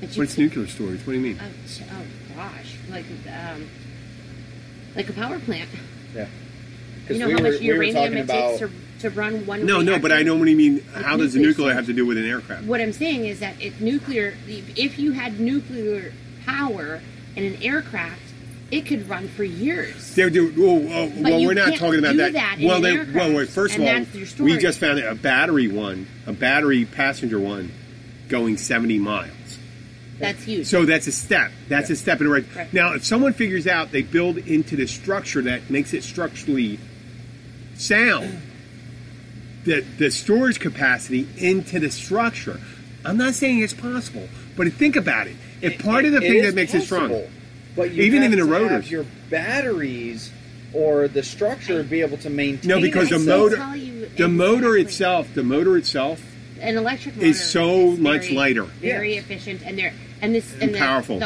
C: But
B: what's nuclear storage? What do you mean?
C: Oh gosh, like a power plant.
A: Yeah.
C: You know how much uranium it takes to run one?
B: No, but I know what you mean. How does the nuclear have to do with an aircraft?
C: What I'm saying is that if you had nuclear power in an aircraft, it could run for years.
B: Well, we're not talking about that. Well, first of all, we just found a battery passenger one, going 70 miles.
C: That's huge.
B: So that's a step. That's a step in the right. Now, if someone figures out they build into the structure that makes it structurally sound, the storage capacity into the structure, I'm not saying it's possible, but think about it. If part of the thing that makes it strong.
A: But you
B: even
A: have
B: in the
A: to
B: rotors,
A: have your batteries or the structure be able to maintain.
B: No, because the motor itself,
C: an electric motor
B: is so much lighter,
C: very efficient, and
B: powerful.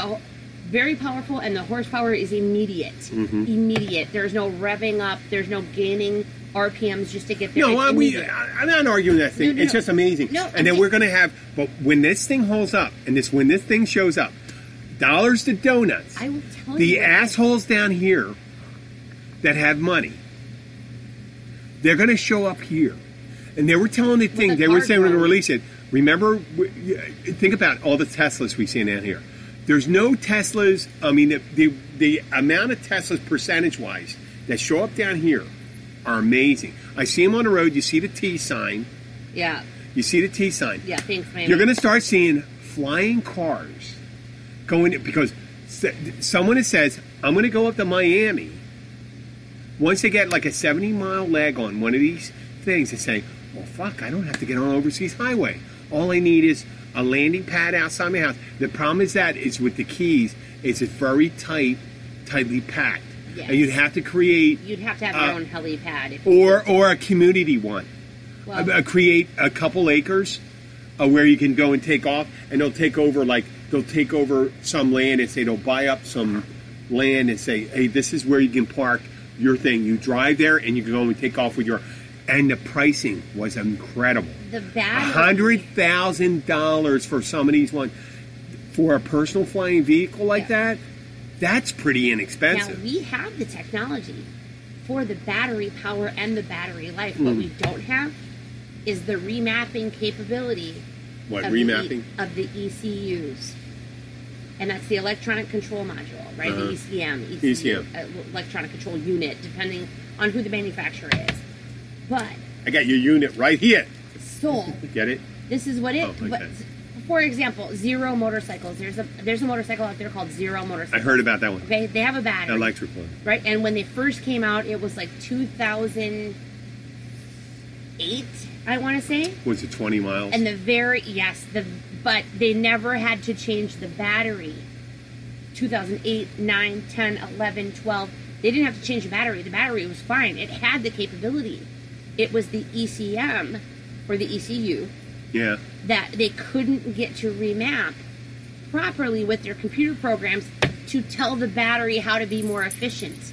C: Very powerful, and the horsepower is immediate. Mm-hmm. Immediate. There's no revving up. There's no gaining RPMs just to get there.
B: No, I'm not arguing that thing. No. It's just amazing.
C: No,
B: and then we're going to have, but when this thing holds up, and when this thing shows up, dollars to donuts.
C: I will tell you.
B: The assholes down here that have money, they're going to show up here. And they were telling the thing, they were saying we're going to release it. Remember, think about all the Teslas we see down here. There's no Teslas, I mean, the amount of Teslas percentage-wise that show up down here are amazing. I see them on the road, you see the T sign.
C: Yeah.
B: You see the T sign.
C: Yeah, thanks, man.
B: You're going to start seeing flying cars going, because someone says, I'm going to go up to Miami. Once they get like a 70-mile leg on one of these things, they say, well, fuck, I don't have to get on an overseas highway. All I need is a landing pad outside my house. The problem is with the Keys, it's very tightly packed. Yes. And you'd have to have
C: your own helipad.
B: Or a community one. Well, create a couple acres where you can go and take off, and they'll take over some land and say they'll buy up some land and say, hey, this is where you can park your thing. You drive there and you can go and take off with your... And the pricing was incredible. $100,000 for some of these ones. For a personal flying vehicle like that, that's pretty inexpensive.
C: Now, we have the technology for the battery power and the battery life. What we don't have is the remapping capability of the ECUs. And that's the electronic control module, right? The ECM. Electronic control unit, depending on who the manufacturer is. But
B: I got your unit right here.
C: So
B: get it?
C: This is what it. But for example, Zero motorcycles. There's a motorcycle out there called Zero motorcycle.
B: I heard about that one.
C: Okay, they have a battery,
B: electric one,
C: right? And when they first came out, it was like 2008, I want to say.
B: Was it 20 miles?
C: And but they never had to change the battery. 2008, 9, 10, 11, 12. They didn't have to change the battery. The battery was fine. It had the capability. It was the ECM, or the ECU, that they couldn't get to remap properly with their computer programs to tell the battery how to be more efficient.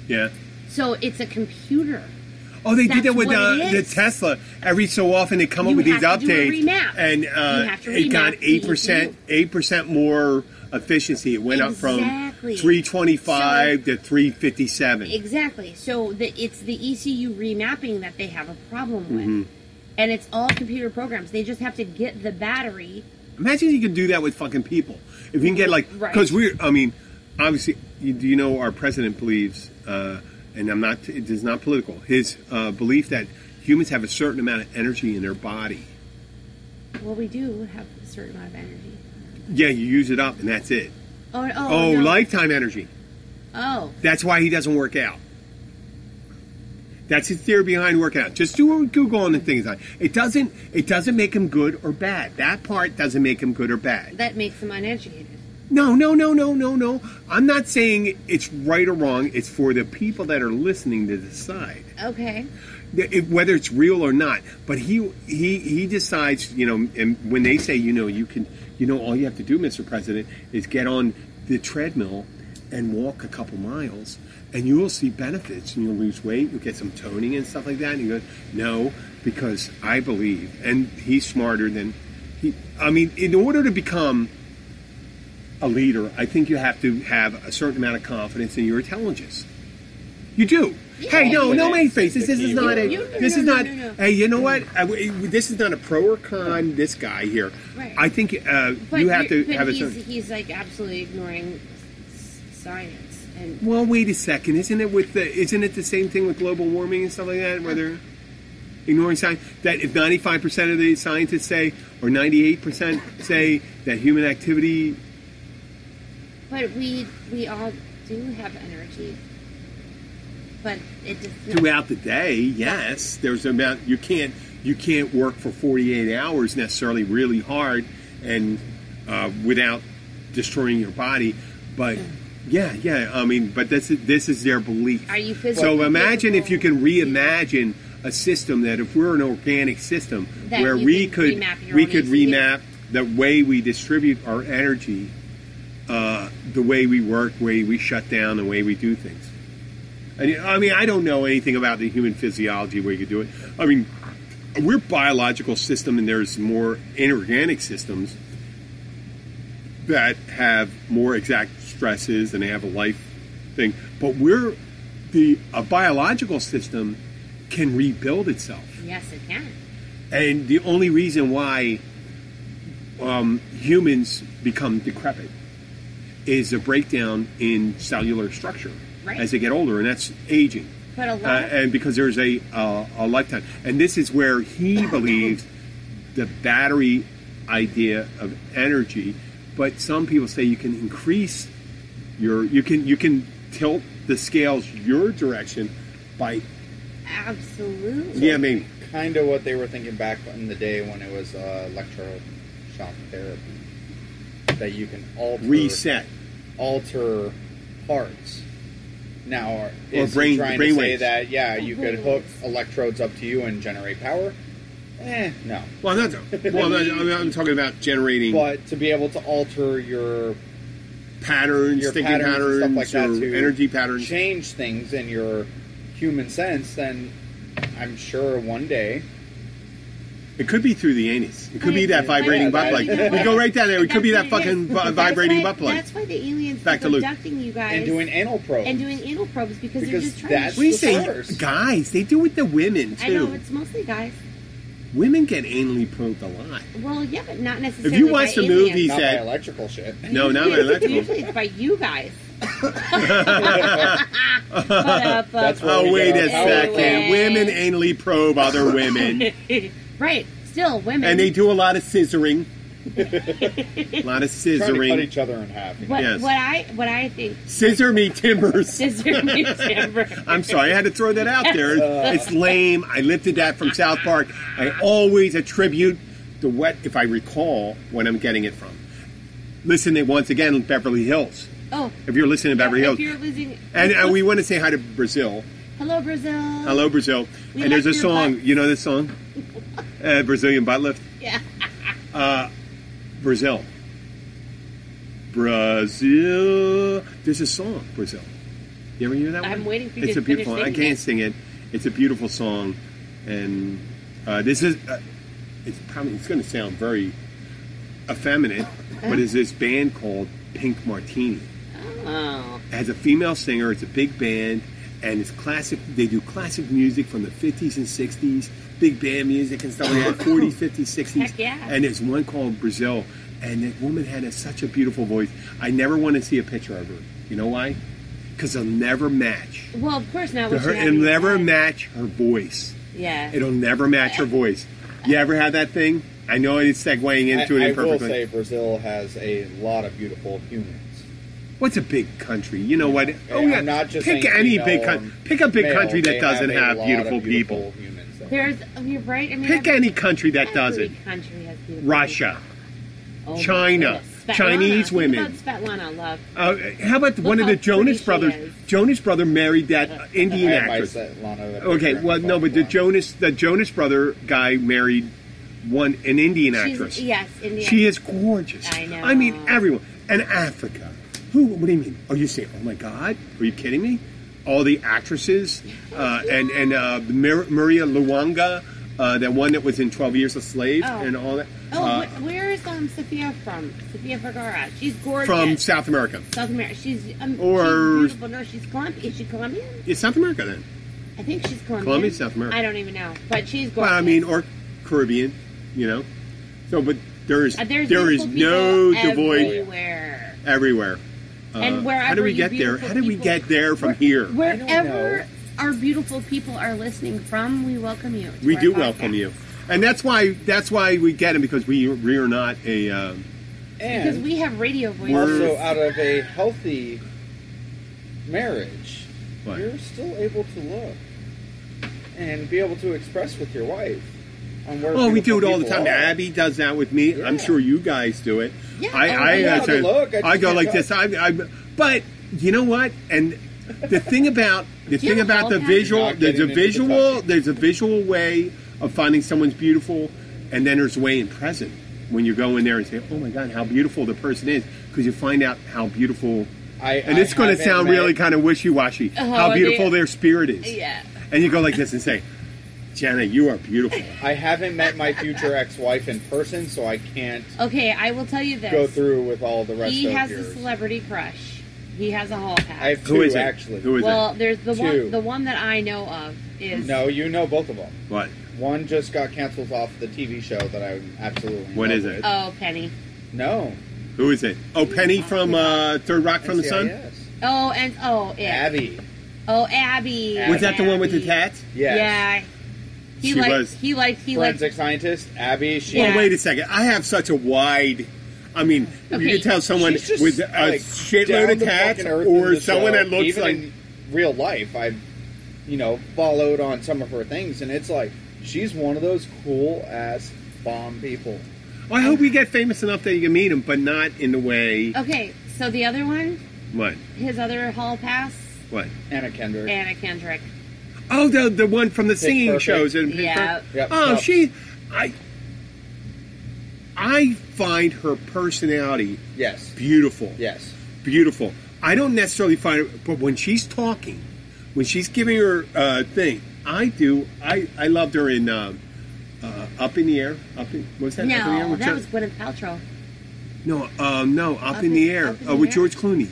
B: Yeah.
C: So it's a computer.
B: Oh, they did that with the Tesla. Every so often they come up with these updates, and it got 8% more efficiency. It went up from 325 to 357.
C: Exactly. So it's the ECU remapping that they have a problem with, and it's all computer programs. They just have to get the battery.
B: Imagine you could do that with fucking people. If you can get because obviously, you know, our president believes. And it is not political. His belief that humans have a certain amount of energy in their body.
C: Well, we do have a certain amount of energy.
B: Yeah, you use it up and that's it.
C: No.
B: Lifetime energy.
C: Oh.
B: That's why he doesn't work out. That's his theory behind working out. Just do what Google on the things like it doesn't make him good or bad. That part doesn't make him good or bad.
C: That makes him uneducated.
B: No. I'm not saying it's right or wrong. It's for the people that are listening to decide.
C: Okay.
B: Whether it's real or not. But he decides, and when they say, you can, all you have to do, Mr. President, is get on the treadmill and walk a couple miles, and you will see benefits, and you'll lose weight, you'll get some toning and stuff like that. And he goes, no, because I believe, and he's smarter than in order to become a leader, I think you have to have a certain amount of confidence in your intelligence. You do. Yeah. Hey, no, my face. This is not. Hey, you know what? This is not a pro or con. This guy here.
C: Right.
B: I think you have to have a certain.
C: He's like absolutely ignoring science. And
B: well, wait a second. Isn't it the same thing with global warming and stuff like that? Whether ignoring science, that if 95% of the scientists say, or 98% say that human activity.
C: But we all do have energy. But it just
B: throughout the day, yes. There's an amount you can't work for 48 hours necessarily really hard and without destroying your body. But yeah. But this is their belief.
C: Are you physically?
B: So imagine if you can reimagine a system that if we're an organic system
C: that
B: where we could remap the way we distribute our energy, the way we work, the way we shut down, the way we do things. I don't know anything about the human physiology where you could do it. We're a biological system, and there's more inorganic systems that have more exact stresses and they have a life thing. But a biological system can rebuild itself.
C: Yes, it can.
B: And the only reason why humans become decrepit is a breakdown in cellular structure. Right. As they get older, and that's aging.
C: But a lot
B: and because there's a lifetime. And this is where he believes the battery idea of energy. But some people say you can increase you can tilt the scales your direction by.
C: Absolutely.
B: Yeah, maybe.
A: Kind of what they were thinking back in the day when it was electroshock therapy. That you can alter parts. Now, is he trying to say that, you could hook electrodes up to you and generate power? No.
B: Well, I'm talking about generating...
A: But to be able to alter your
B: patterns, thinking patterns,
A: stuff like that, to
B: energy patterns,
A: change things in your human sense, then I'm sure one day...
B: It could be through the anus. It could be that vibrating butt plug. We go right down there. It could be that fucking vibrating butt plug.
C: That's why the aliens keep abducting you guys.
A: And doing anal probes.
C: Because they're just trying to...
B: What do you say? Guys, they do it to women, too.
C: I know, it's mostly guys.
B: Women get anally probed a lot.
C: Well, yeah, but not necessarily
B: if you watch the
C: aliens.
B: movies
A: not
B: that...
A: by electrical shit.
B: No, not by electrical.
C: Usually it's by you guys.
B: Wait a second. Women anally probe other women.
C: Right, still women.
B: And they do a lot of scissoring. A lot of scissoring.
A: Trying to cut each other in half.
C: Yes. What I think.
B: Scissor me timbers.
C: Scissor me timbers.
B: I'm sorry, I had to throw that out there. It's lame. I lifted that from South Park. I always attribute if I recall, when I'm getting it from. Listen to once again, Beverly Hills.
C: Oh.
B: If you're listening to Beverly Hills.
C: If you're losing.
B: And we want to say hi to Brazil.
C: Hello, Brazil.
B: Hello, Brazil. And there's a song.
C: Butts.
B: You know this song? Brazilian butt lift?
C: Yeah.
B: Brazil. Brazil. There's a song, Brazil. You ever hear that one?
C: I'm waiting for you
B: to
C: to
B: beautiful.
C: finish
B: I can't sing it. It's a beautiful song, and this is. It's going to sound very effeminate, but it's this band called Pink Martini.
C: Oh.
B: It has a female singer. It's a big band, and it's classic. They do classic music from the 50s and 60s, big band music and stuff like that, 40s, 50s, 60s.
C: Heck yeah.
B: And there's one called Brazil, and that woman had such a beautiful voice. I never want to see a picture of her. You know why? Because they'll never match.
C: Well, of course not.
B: It'll never match her voice.
C: Yeah.
B: It'll never match her voice. You ever had that thing? I know it's segueing into it imperfectly.
A: I will say Brazil has a lot of beautiful humans.
B: What's a big country? You know what? Oh yeah,
A: I'm not just
B: pick
A: saying
B: any
A: female
B: big
A: or
B: country. Pick a big
A: male.
B: country that
A: They
B: doesn't
A: a
B: have
A: lot
B: beautiful
A: of
B: people.
A: humans there.
C: There's, you're right. I mean,
B: Pick any country that
C: every
B: doesn't.
C: country has beautiful
B: Russia,
C: people. Oh, my
B: China,
C: goodness.
B: Chinese
C: Svetlana.
B: women.
C: Think about Svetlana, love.
B: How about one of
C: how
B: the Jonas
C: pretty she
B: brothers?
C: is.
B: Jonas brother married that Indian
A: I might
B: actress.
A: set Lana the
B: Okay,
A: picture
B: well,
A: on
B: no, but the
A: phone.
B: Jonas brother guy married an Indian
C: She's,
B: actress.
C: yes, India.
B: She is gorgeous.
C: I know.
B: I mean, everyone. And Africa. What do you mean? Oh, you say, oh my God? Are you kidding me? All the actresses and Maria Luanga, that one that was in 12 Years a Slave and all that.
C: Oh, where is Sophia from? Sophia Vergara. She's gorgeous.
B: From South America.
C: South America. She's she's beautiful. No, she's Colombian. Is she Colombian?
B: It's South America then.
C: I think she's Colombian.
B: Colombia, South America.
C: I don't even know, but she's gorgeous.
B: Well, I mean, or Caribbean, you know. So, but there is
C: beautiful
B: no
C: people
B: devoid everywhere.
C: And wherever
B: how do we
C: you
B: get there?
C: beautiful
B: How do we
C: people-
B: get there from here?
C: Wherever our beautiful people are listening from, we welcome you. to
B: We
C: our
B: do
C: podcast.
B: welcome you, and that's why we get them, because we are not a.
C: Because
A: And
C: we have radio voices.
A: also, out of a healthy marriage,
B: What?
A: you're still able to look and be able to express with your wife. On where
B: Oh, we do it
A: beautiful
B: all the
A: people
B: time.
A: are.
B: Abby does that with me. I'm
A: Yeah.
B: sure you guys do it.
C: Yeah.
A: I know how to look. I
B: I
A: just
B: go
A: can't
B: like this. But you know what? And the thing about
C: you have a
B: the
C: whole
B: visual,
A: Not getting into the
B: there's a visual way of finding someone's beautiful, and then there's a way in present when you go in there and say, "Oh my God, how beautiful the person is," because you find out how beautiful. And it's going to sound really kind of wishy-washy. How beautiful their spirit is.
C: Yeah.
B: And you go like this and say, Jenna, you are beautiful.
A: I haven't met my future ex-wife in person, so I can't
C: Okay, I will tell you this.
A: go through with all the rest
C: He
A: of
C: has
A: yours.
C: a celebrity crush. He has a hall pass.
A: I have
B: Who
A: two,
B: is it?
A: actually.
B: Who is
C: well,
B: it?
C: there's the
A: Two.
C: one that I know of is
A: No, you know both of them.
B: What?
A: One just got canceled off the TV show that I'm absolutely in
B: What
A: love
B: is it?
A: with.
C: Oh, Penny.
A: No.
B: Who is it? Oh, Penny from Third Rock from the Sun?
A: NCIS.
C: Yeah.
A: Abby.
C: Oh, Abby.
B: Was that the one with the
C: Abby.
B: tats?
A: Yes.
C: Yeah. He
B: She
C: liked,
B: was.
C: He liked.
A: Forensic scientist. Abby. She.
C: Yeah.
B: Well, wait a second. I have such a wide. I mean, you
C: Okay.
B: can tell someone
A: She's just,
B: with a
A: like,
B: shitload
A: down
B: of
A: to
B: tats,
A: fucking earth in
B: or
A: the
B: someone
A: show.
B: that looks
A: Even
B: like.
A: in real life, I've followed on some of her things, and it's like she's one of those cool ass bomb people.
B: Well, I hope we get famous enough that you can meet him, but not in the way.
C: Okay, so the other one,
B: What?
C: his other hall pass,
B: What?
A: Anna Kendrick.
C: Anna Kendrick.
B: Oh, the one from the singing
A: Perfect.
B: shows in
C: Yeah.
A: Yep.
B: Oh,
A: Yep.
B: I find her personality
A: Yes.
B: beautiful.
A: Yes.
B: Beautiful. I don't necessarily find it, but when she's talking, when she's giving her thing, I do. I loved her in Up in the Air. Up in, was that Up in the Air?
C: No,
B: What's
C: that was Gwyneth Paltrow.
B: No, Up in the Air
C: Up in the
B: with
C: Air?
B: George Clooney.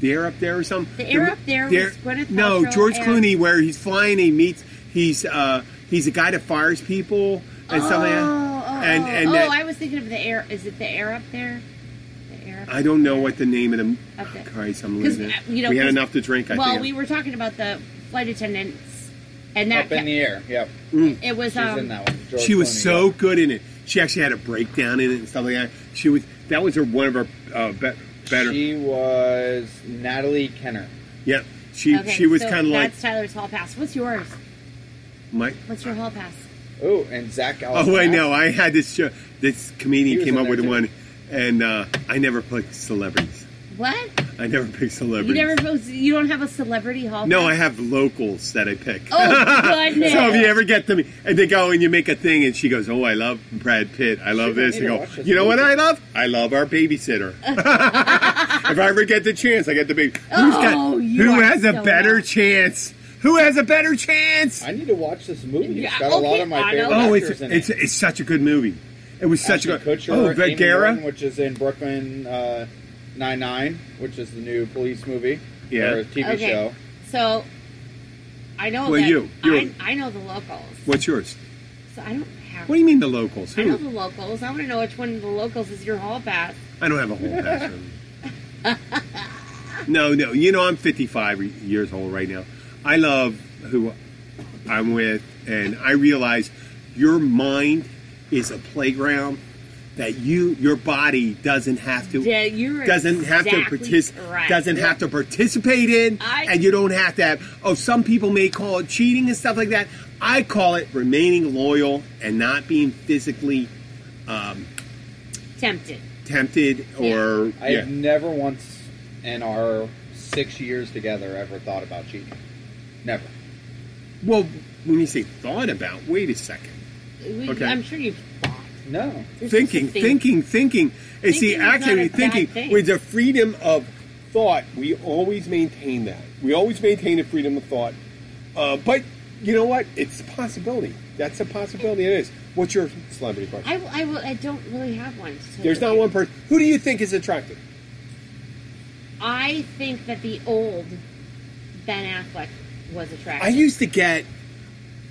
B: The Air Up There or something.
C: The Air Up There was Gwyneth
B: No,
C: Paltrow
B: George
C: and-
B: Clooney, where he's flying. He's a guy that fires people and stuff like that. And that-
C: I was thinking of the air. Is it the air up there? The air.
B: I don't know what the name of the.
C: Up there.
B: Christ, I'm
C: 'Cause,
B: losing it.
C: you know,
B: We had
C: 'cause-
B: enough to drink. I
C: Well,
B: think.
C: we were talking about the flight attendants, and that
A: Up in the air. Yep.
C: it was.
A: She's in that one. George
B: She was
A: Clooney,
B: so
A: yep.
B: good in it. She actually had a breakdown in it and stuff like that. That was one of her better.
A: She was Natalie Kenner.
B: Yeah, she was
C: so
B: kind of like
C: that's Tyler's hall pass. What's yours?
B: my.
C: What's your hall pass?
A: Oh, and Zach.
B: Oh, I know. I had this show. This
A: He
B: comedian
A: was
B: came
A: in
B: up
A: there,
B: with
A: too.
B: one, and I never picked celebrities.
C: What?
B: I never picked
C: You
B: celebrities.
C: never? You don't have a celebrity hall
B: No,
C: pass?
B: I have locals that I pick.
C: Oh goodness!
B: So if you ever get to me, and they go and you make a thing, and she goes, "Oh, I love Brad Pitt. I love
A: Shit, I
B: this."
A: need
B: You
A: to
B: go,
A: watch this
B: "You know what
A: movie."
B: I love? I love our babysitter." If I ever get the chance, I get the baby.
C: Oh, you
B: who
C: are
B: has a
C: so
B: better
C: well.
B: chance? Who has a better chance?
A: I need to watch this movie. It's
C: Yeah,
A: got a lot
C: okay,
A: of my
C: I
A: favorite
C: know.
B: Oh,
A: actors in it.
B: it's such a good movie. It was such a
A: Ashton
B: good.
A: Kutcher,
B: Oh,
A: Amy
B: Vedgara.
A: Warren, which is in Brooklyn Nine-Nine, which is the new police movie.
B: Yeah.
A: Or TV
C: Okay.
A: show.
C: So I know
B: Well,
C: that
B: you.
C: I know the locals.
B: What's yours?
C: So I don't have.
B: What do you mean the locals?
C: I know
B: Who?
C: the locals. I want to know which one of the locals is your hall pass.
B: I don't have a whole pass. No. You know, I'm 55 years old right now. I love who I'm with, and I realize your mind is a playground that your body doesn't have to
C: Yeah, you're
B: doesn't have to
C: right.
B: doesn't have to participate in, and you don't have to have. Oh, some people may call it cheating and stuff like that. I call it remaining loyal and not being physically tempted or.
A: I've never once in our 6 years together ever thought about cheating. Never.
B: Well, when you say thought about, wait a second. Okay.
C: I'm sure you've thought.
A: No.
B: Thinking. And see, actually, thinking with the freedom of thought, we always maintain that. We always maintain the freedom of thought. But you know what? It's a possibility. That's a possibility. It is. What's your celebrity question?
C: I don't really have one.
B: There's not one person. Who do you think is attractive?
C: I think that the old Ben Affleck was attractive.
B: I used to get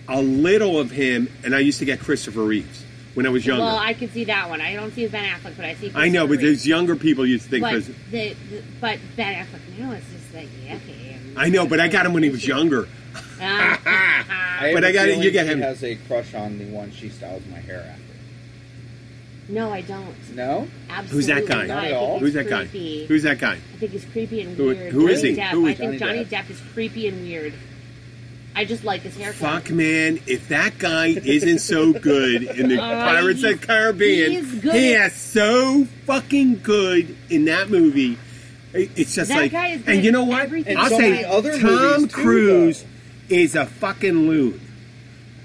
B: a little of him, and I used to get Christopher Reeves when I was younger.
C: Well, I could see that one. I don't see Ben Affleck, but I see Christopher
B: I know, but
C: Reeves.
B: there's younger people used to think.
C: But Ben Affleck now it's just like yucky.
B: I know, but I got him when he was younger.
A: But I
B: got it. You get him.
A: He has a crush on the one she styles my hair after.
C: No, I don't.
A: No?
C: Absolutely
B: Who's that guy?
A: Not at all.
B: Who's that guy? Who's that guy?
C: I think he's creepy and weird.
B: Who is he?
C: Depp.
B: Who is
C: I think
A: Johnny
C: Johnny Depp is creepy and weird. I just like his haircut.
B: Fuck, man. If that guy isn't so good in the Pirates of the Caribbean, he is so fucking good in that movie. It's just
C: that
B: like,
C: guy is good
B: and you know
C: in
B: what?
C: everything.
B: I'll
A: so
B: say
A: many other
B: Tom
A: movies, too,
B: Cruise
A: though.
B: is a fucking loon.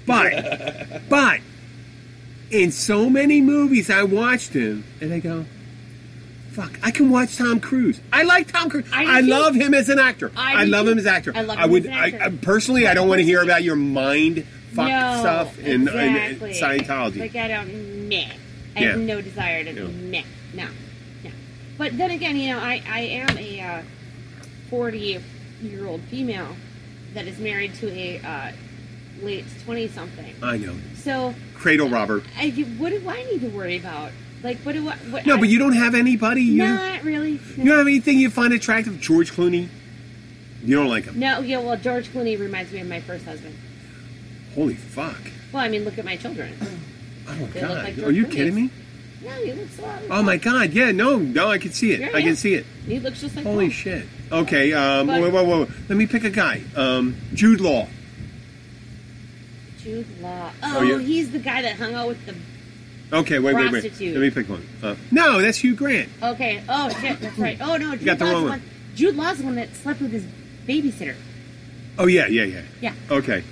B: But in so many movies I watched him, and I go, fuck, I can watch Tom Cruise. I like Tom Cruise. I love him as an actor. I love him as an actor.
C: I love him as an actor.
B: Personally, I don't want to hear about your mind fuck stuff in
C: exactly.
B: Scientology.
C: Like, I don't, meh. I have no desire to, meh. No. But then again, you know, I am a 40-year-old female that is married to a late 20-something.
B: I know.
C: So
B: Cradle robber.
C: What do I need to worry about? Like, what do I...
B: No, but you don't have anybody.
C: Not really. No.
B: You don't have anything you find attractive? George Clooney? You don't like him?
C: No, yeah, well, George Clooney reminds me of my first husband.
B: Holy fuck.
C: Well, I mean, look at my children.
B: Oh, my
C: They
B: God.
C: look like
B: Are you
C: George
B: kidding me?
C: No, he looks a lot like
B: Oh, my God. Yeah, no, I can see it.
C: Yeah,
B: I can see it.
C: He looks just like
B: Holy
C: Paul.
B: shit. Okay,
C: But-
B: whoa. Let me pick a guy. Jude Law.
C: Jude Law.
B: Oh, yeah.
C: He's the guy that hung out with the...
B: Okay, wait.
C: Prostitute.
B: Let me pick one. No, that's Hugh Grant.
C: Okay. Oh, shit, that's right. Oh, no, Jude
B: got the
C: Law's
B: wrong
C: the
B: one.
C: Jude Law's the one that slept with his babysitter.
B: Oh, yeah.
C: Yeah.
B: Okay.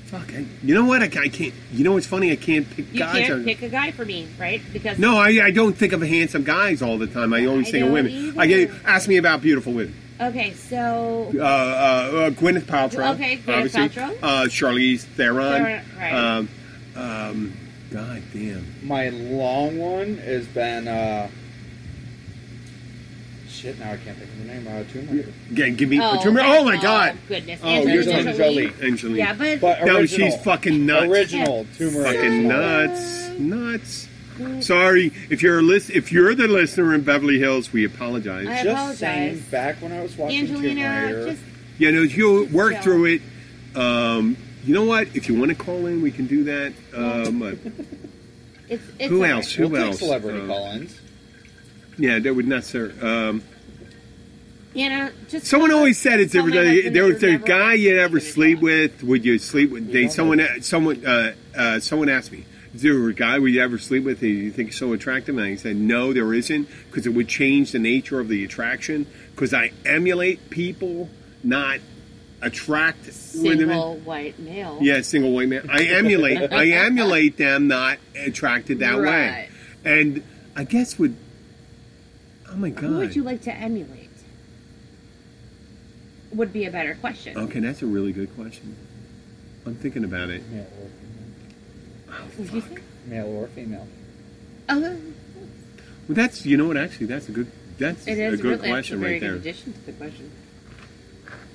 B: Fuck. You know what? I can't. You know what's funny? I can't pick
C: You
B: guys.
C: can't pick a guy for me, right? Because
B: No, I don't think of handsome guys all the time. I always
C: I
B: think of
C: don't
B: women.
C: either.
B: Ask me about beautiful women.
C: Okay, so...
B: Gwyneth Paltrow.
C: Okay, Gwyneth
B: obviously.
C: Paltrow.
B: Charlize Theron.
C: Right.
B: God damn.
A: My long one has been, shit, now I can't think of her name. Tomb Raider.
B: Give me oh my God.
C: Goodness.
B: Oh,
A: Angelina Jolie.
B: Angelina.
C: Yeah, but
A: But
B: No,
A: original.
B: she's fucking nuts.
A: Original Tomb Raider.
B: Fucking nuts. Sorry, if you're the listener in Beverly Hills, we apologize.
C: I
A: Just saying,
C: apologize.
A: back when I was watching Tomb
C: Angelina,
A: Raider.
C: just...
B: Yeah, no, you work
C: So-
B: through it. You know what? If you want to call in, we can do that.
C: It's
B: Who
C: all
B: else?
C: right.
B: Who
A: We'll take
B: else?
A: celebrity call-ins.
B: Yeah, that would not serve.
C: You know, just...
B: Someone always said it's
C: Tell my
B: there
C: husband
B: was
C: you're
B: a
C: never
B: guy you'd ever
C: gonna
B: sleep
C: tell.
B: with. Would you sleep with? Someone asked me, is there a guy would you ever sleep with that you think is so attractive? And I said, no, there isn't, because it would change the nature of the attraction. Because I emulate people, not attract women.
C: Single white male.
B: Yeah, single white man. I emulate them, not attracted that way.
C: Right.
B: And I guess oh my God.
C: Who would you like to emulate? Would be a better question.
B: Okay, that's a really good question. I'm thinking about it.
A: Male or female.
C: Would you think?
A: Male or female.
C: Oh,
B: Well, that's, you know what, actually, that's a good question
C: a very
B: right there.
C: good addition to the question.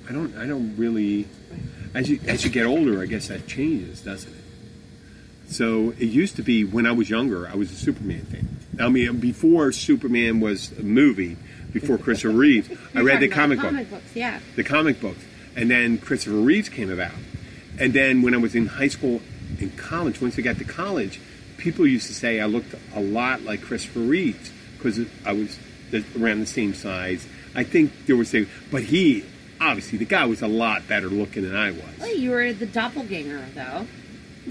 B: I don't really, as you get older, I guess that changes, doesn't it? So it used to be when I was younger, I was a Superman fan. I mean, before Superman was a movie, before Christopher Reeves, I read the comic book.
C: Books, yeah.
B: The comic books. And then Christopher Reeves came about. And then when I was in high school and college, once I got to college, people used to say I looked a lot like Christopher Reeves because I was around the same size. I think there was but he, obviously, the guy was a lot better looking than I was.
C: Well, you were the doppelganger, though.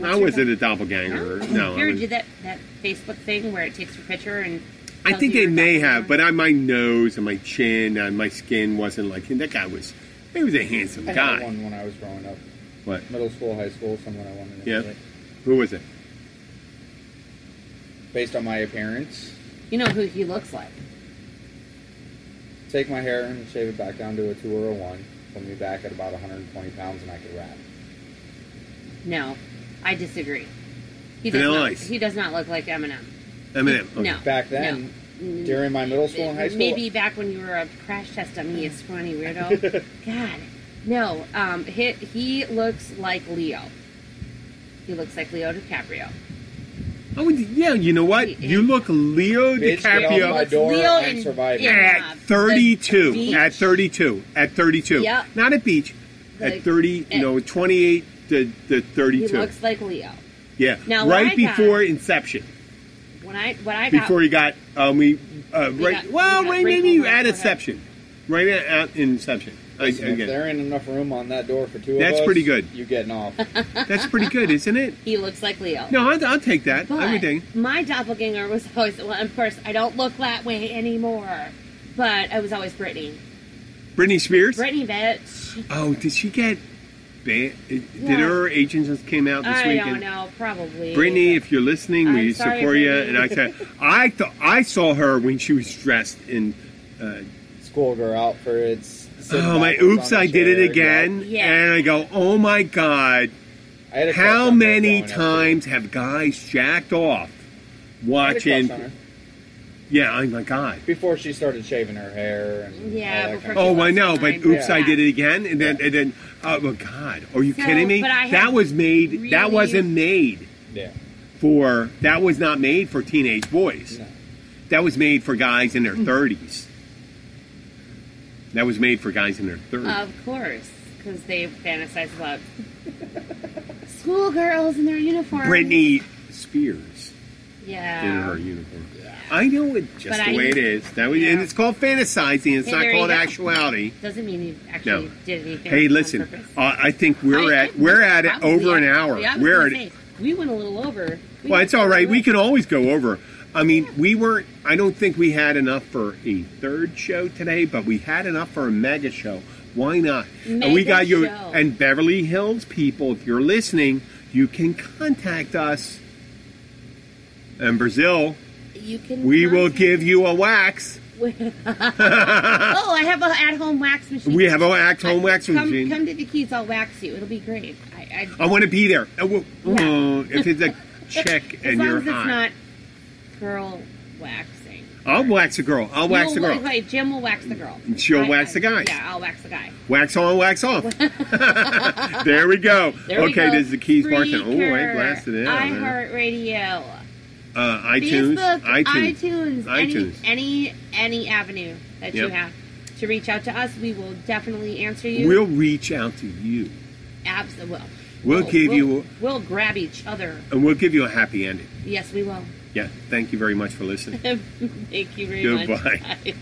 B: I wasn't a doppelganger. No.
C: You ever did that Facebook thing where it takes your picture and...
B: I think they may have, but my nose and my chin and my skin wasn't like him. That guy was... He was a handsome
A: I
B: guy.
A: had one when I was growing up.
B: What?
A: Middle school, high school, someone I wanted to
B: Yeah. Who was it?
A: Based on my appearance.
C: You know who he looks like.
A: Take my hair and shave it back down to a 2 or a 1. Put me back at about 120 pounds and I could rap.
C: No, I disagree. He
B: Vanilla
C: does not,
B: Ice.
C: He does not look like Eminem.
B: Eminem. Okay.
C: No.
A: Back then, during my middle school and high school...
C: Maybe back when you were a crash test dummy, you scrawny weirdo. God. No, he looks like Leo. He looks like Leo DiCaprio.
B: Oh, yeah, you know what? You look Leo
A: Bitch, get off
B: DiCaprio
A: my door
C: Leo
A: and survive.
B: at 32.
C: beach.
B: At 32. At 32.
C: Yep.
B: Not at beach.
C: The-
B: At 30, 28 to 32.
C: He looks like Leo.
B: Yeah.
C: Now,
B: right
C: what I got-
B: before Inception.
C: What I got...
B: Before he got, maybe you
C: Breaking
B: add
C: Bad.
B: Inception. Right at Inception.
A: Listen, if
B: Again.
A: there ain't enough room on that door for 2 of us...
B: That's pretty good.
A: You getting off.
B: That's pretty good, isn't it?
C: He looks like Leo.
B: No, I'll take that.
C: But
B: Everything.
C: my doppelganger was always... Well, of course, I don't look that way anymore. But I was always Britney.
B: Britney Spears?
C: Britney, bitch.
B: Oh, did she get banned? Did
C: Yeah.
B: her agent just came out this
C: I
B: weekend?
C: don't know, probably.
B: Brittany, if you're listening,
C: I'm
B: we
C: sorry,
B: support you.
C: Brittany.
B: And I said, I saw her when she was dressed in.
A: Schoolgirl outfits.
B: Oh my! Oops! I did it again.
C: Yeah.
B: And I go, oh my god!
A: I had a crush
B: How
A: on her
B: many
A: growing up,
B: times have guys jacked off
A: too. I had a crush on
B: watching?
A: her.
B: Yeah, oh my god!
A: Before she started shaving her hair and
C: Yeah,
A: all that
C: before
A: kind of
B: Oh, I know, but
C: Yeah.
B: oops! I did it again, and then oh my god! Are you
C: So,
B: kidding me?
C: but I had
B: That was made. That
C: really-
B: wasn't made
A: Yeah.
B: for. That was not made for teenage boys.
A: No.
B: That was made for guys in their 30s. That was made for guys in their 30s.
C: Of course, because they fantasize about schoolgirls in their uniforms.
B: Britney Spears
C: Yeah.
B: in her uniform. I know it just
C: But
B: the
C: I-
B: way it is. That was,
C: Yeah.
B: and it's called fantasizing. It's
C: Hey,
B: not
C: there you
B: called
C: go.
B: actuality.
C: Doesn't mean you actually
B: No.
C: did anything.
B: Hey,
C: on
B: listen.
C: purpose.
B: I think we're at it
C: Probably,
B: over an hour.
C: Yeah, I was
B: We're
C: gonna
B: at
C: say, we went a little over.
B: Well, it's all right. We can always go over. I mean, we weren't. I don't think we had enough for a third show today, but we had enough for a mega show. Why not? And we
C: Mega
B: got you.
C: show.
B: And Beverly Hills people, if you're listening, you can contact us. And Brazil,
C: You can.
B: we will
C: contact-
B: give you a wax.
C: Oh, I have an at-home wax machine.
B: We have an at-home wax
C: come,
B: machine.
C: Come to the Keys, I'll wax you. It'll be great.
B: I want to be there.
C: Yeah.
B: If it's a chick
C: as
B: and
C: long
B: you're
C: as it's
B: hot,
C: not girl waxing.
B: I'll wax a girl. I'll wax the girl.
C: Wait, Jim will wax the girl.
B: She'll wax the guy.
C: Yeah, I'll wax the guy.
B: Wax on, wax off. There we go.
C: There we
B: Okay,
C: go.
B: this is the Keys Barton. Oh, I
C: Spreaker,
B: blasted it out. man.
C: iHeartRadio.
B: iTunes.
C: Facebook,
B: iTunes.
C: Any avenue that you
B: Yep.
C: have to reach out to us, we will definitely answer you.
B: We'll reach out to you.
C: Absolutely. We'll grab each other.
B: And we'll give you a happy ending.
C: Yes, we will.
B: Yeah. Thank you very much for listening.
C: Thank you very much.
B: Goodbye.
C: Bye.